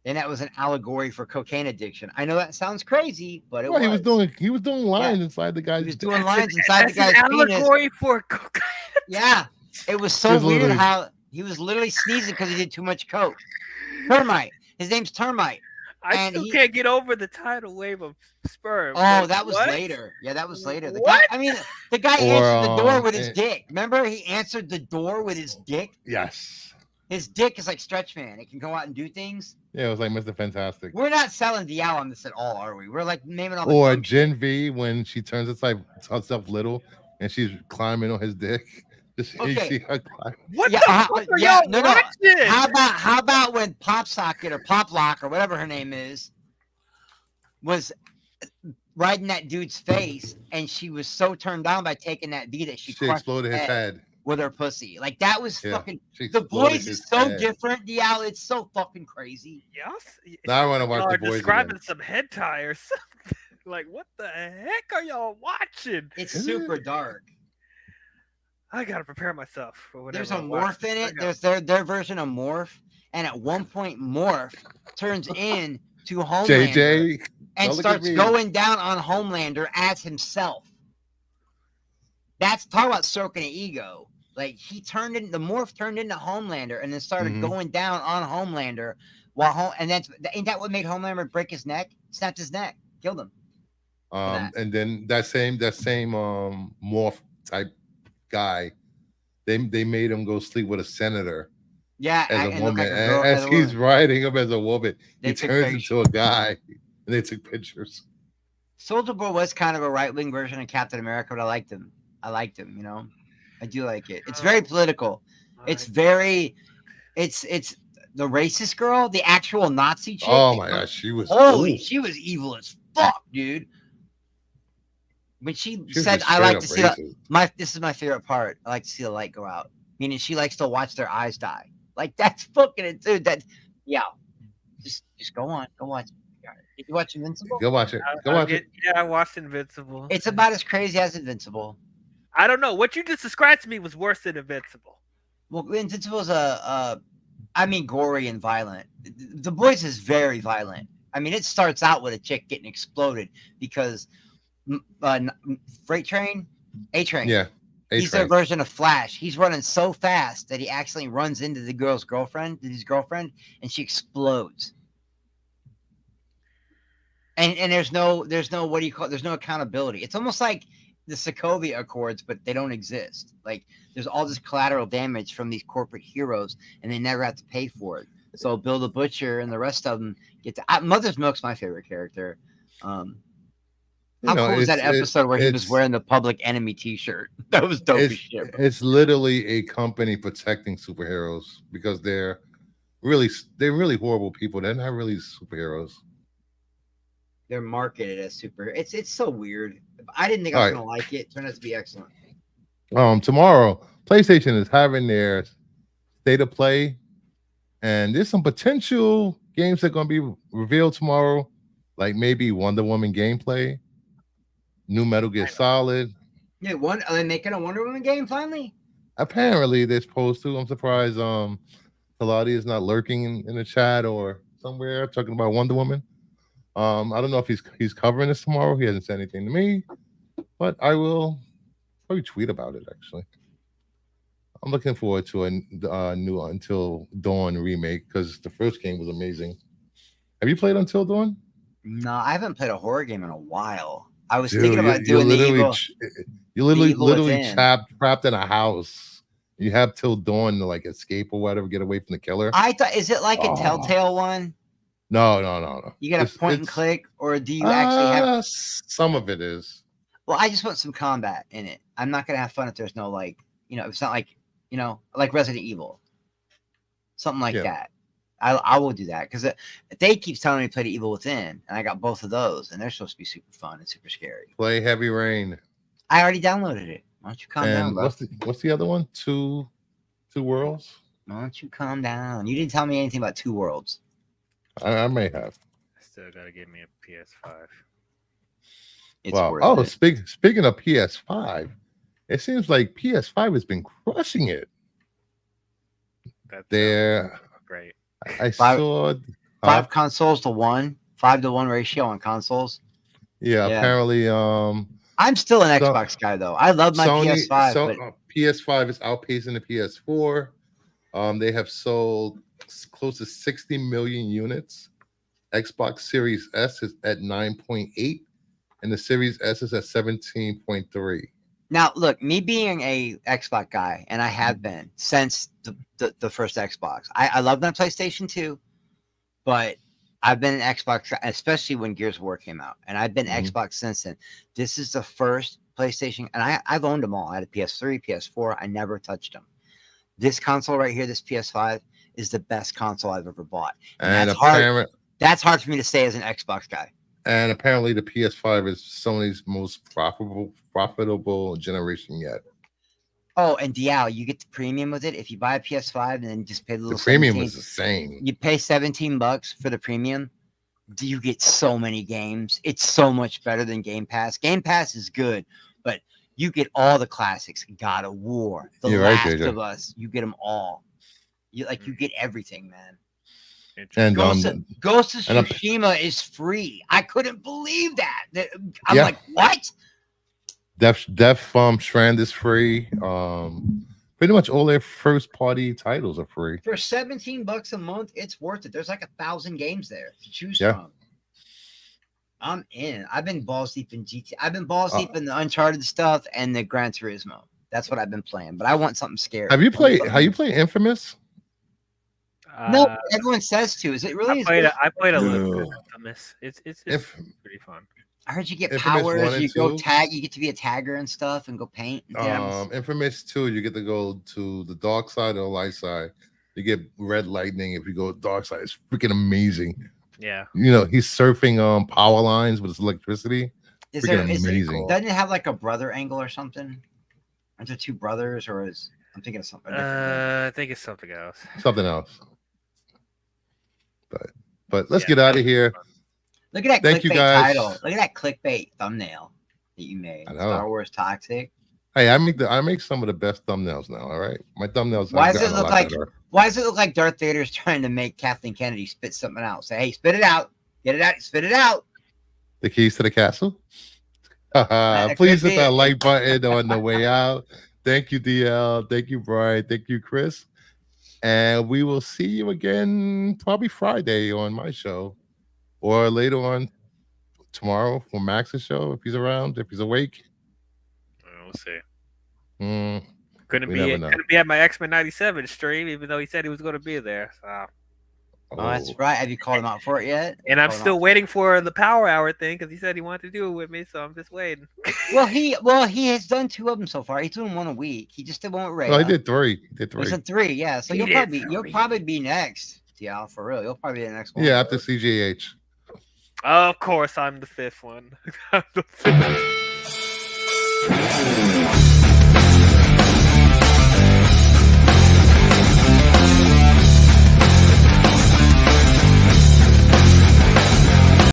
And that was an allegory for cocaine addiction. I know that sounds crazy, but it was. He was doing lines inside the guy's. He was doing lines inside the guy's penis. Allegory for cocaine. Yeah, it was so weird how he was literally sneezing because he did too much coke. Termite. His name's Termite. I still can't get over the tidal wave of sperm. Oh, that was later. Yeah, that was later. The guy answered the door with his dick. Remember, he answered the door with his dick. Yes. His dick is like Stretch Man. It can go out and do things. Yeah, it was like Mr. Fantastic. We're not selling Dial on this at all, are we? We're like naming all. Or Gen V when she turns herself little and she's climbing on his dick. Just you see her climb. What the fuck are y'all watching? How about when Pop Socket or Pop Lock or whatever her name is was riding that dude's face and she was so turned on by taking that V that she exploded his head with her pussy. Like that was fucking. The Boys is so different, DL. It's so fucking crazy. Yes. Now I want to watch The Boys. Describing some hentai or something. Like what the heck are y'all watching? It's super dark. I gotta prepare myself for whatever. There's a morph in it. There's their version of morph, and at one point morph turns into Homelander JJ and starts going down on Homelander as himself. That's talk about stroking an ego. Like the morph turned into Homelander and then started going down on Homelander and then ain't that what made Homelander break his neck? Snapped his neck, killed him. And then that same morph type guy, they made him go sleep with a senator. Yeah, as a woman. As he's riding him as a woman, he turns into a guy, and they took pictures. Soldier Boy was kind of a right-wing version of Captain America, but I liked him. You know, I do like it. It's very political. It's the racist girl, the actual Nazi chick. Oh my gosh, she was she was evil as fuck, dude. When she said, "I like to see this is my favorite part. I like to see the light go out," meaning she likes to watch their eyes die. Like that's fucking it, dude. Just go on, go watch. Did you watch Invincible? Go watch it. Go watch it. Yeah, I watched Invincible. It's about as crazy as Invincible. I don't know. What you just described to me was worse than Invincible. Well, Invincible is gory and violent. The Boys is very violent. I mean, it starts out with a chick getting exploded because A Train. Yeah. He's their version of Flash. He's running so fast that he accidentally runs into his girlfriend, and she explodes. And there's no what do you call it? There's no accountability. It's almost like the Sokovia Accords, but they don't exist. Like there's all this collateral damage from these corporate heroes, and they never have to pay for it. So Bill the Butcher and the rest of them get to. Mother's Milk's my favorite character. You How know, cool was that episode where he was it's wearing the Public Enemy T-shirt? That was dope as shit. Bro. it's literally a company protecting superheroes because they're really horrible people. They're not really superheroes. They're marketed as super. It's so weird. I didn't think I was gonna like it. It turned out to be excellent. Tomorrow, PlayStation is having their state of play, and there's some potential games that are going to be revealed tomorrow, like maybe Wonder Woman gameplay, new Metal Gear Solid. Yeah, are they making a Wonder Woman game finally? Apparently, they're supposed to. I'm surprised. Pilati is not lurking in the chat or somewhere talking about Wonder Woman. I don't know if he's covering this tomorrow. He hasn't said anything to me, but I will probably tweet about it. Actually, I'm looking forward to a new Until Dawn remake because the first game was amazing. Have you played Until Dawn? No, I haven't played a horror game in a while. I was thinking about doing you literally trapped in a house. You have till dawn to like escape or whatever, get away from the killer. I thought, is it like a Telltale one? No. You got to point and click, or do you actually have? Some of it is. Well, I just want some combat in it. I'm not gonna have fun if there's no like, it's not like, like Resident Evil, something like that. I will do that because they keep telling me to play The Evil Within, and I got both of those, and they're supposed to be super fun and super scary. Play Heavy Rain. I already downloaded it. Why don't you calm down, bro? What's the other one? Two Worlds. Why don't you calm down? You didn't tell me anything about Two Worlds. I may have. Still gotta give me a PS5. Wow. Oh, speaking of PS5, it seems like PS5 has been crushing it. That's great. I saw 5 consoles to 1, 5-to-1 ratio on consoles. Yeah, apparently. I'm still an Xbox guy though. I love my PS5. So PS5 is outpacing the PS4. They have sold close to 60 million units. Xbox Series S is at 9.8, and the Series S is at 17.3. Now, look, me being a Xbox guy, and I have been since the first Xbox. I love my PlayStation 2, but I've been an Xbox, especially when Gears of War came out, and I've been Xbox since then. This is the first PlayStation, and I've owned them all. I had a PS3, PS4. I never touched them. This console right here, this PS5, is the best console I've ever bought. And that's hard for me to say as an Xbox guy. And apparently the PS5 is Sony's most profitable generation yet. Oh, and Dial, you get the premium with it. If you buy a PS5 and then just pay the little premium is the same. You pay $17 for the premium. You get so many games. It's so much better than Game Pass. Game Pass is good, but you get all the classics. God of War, The Last of Us. You get them all. You get everything, man. And Ghost of Tsushima is free. I couldn't believe that. I'm like, what? Death Strand is free. Pretty much all their first party titles are free. For $17 a month, it's worth it. There's like 1,000 games there to choose from. I'm in. I've been balls deep in GT. I've been balls deep in the Uncharted stuff and the Gran Turismo. That's what I've been playing. But I want something scary. Have you played Infamous? No, everyone says to. Is it really? I played a little bit of Infamous. It's pretty fun. I heard you get powers. You go tag. You get to be a tagger and stuff, and go paint. Infamous 2, you get to go to the dark side or the light side. You get red lightning if you go dark side. It's freaking amazing. Yeah. He's surfing power lines with his electricity. Amazing. Doesn't it have like a brother angle or something? Are there two brothers, or I'm thinking of something different? I think it's something else. Something else. But let's get out of here. Look at that clickbait title. Look at that clickbait thumbnail that you made. Star Wars Toxic. Hey, I make some of the best thumbnails now. All right, my thumbnails. Why does it look like Darth Vader's trying to make Kathleen Kennedy spit something out? Say, hey, spit it out. Get it out. Spit it out. The keys to the castle. Please hit that like button on the way out. Thank you, DL. Thank you, Brian. Thank you, Chris. And we will see you again probably Friday on my show, or later on tomorrow for Max's show if he's around, if he's awake. We'll see. Mm, Couldn't we be never know. at my X-Men 97 stream, even though he said he was going to be there. So. Oh, that's right. Have you called him out for it yet? And I'm Called him still out? waiting for the Power Hour thing because he said he wanted to do it with me, so I'm just waiting. Well, he has done 2 of them so far. He's doing 1 a week. He just did 1 with Ray. No, he did 3. He did 3. He's done 3, yeah. So He you'll did probably 3. be next. Yeah, for real. You'll probably be the next one. Yeah, after CJH. Of course, I'm the 5th one. I'm the 5th.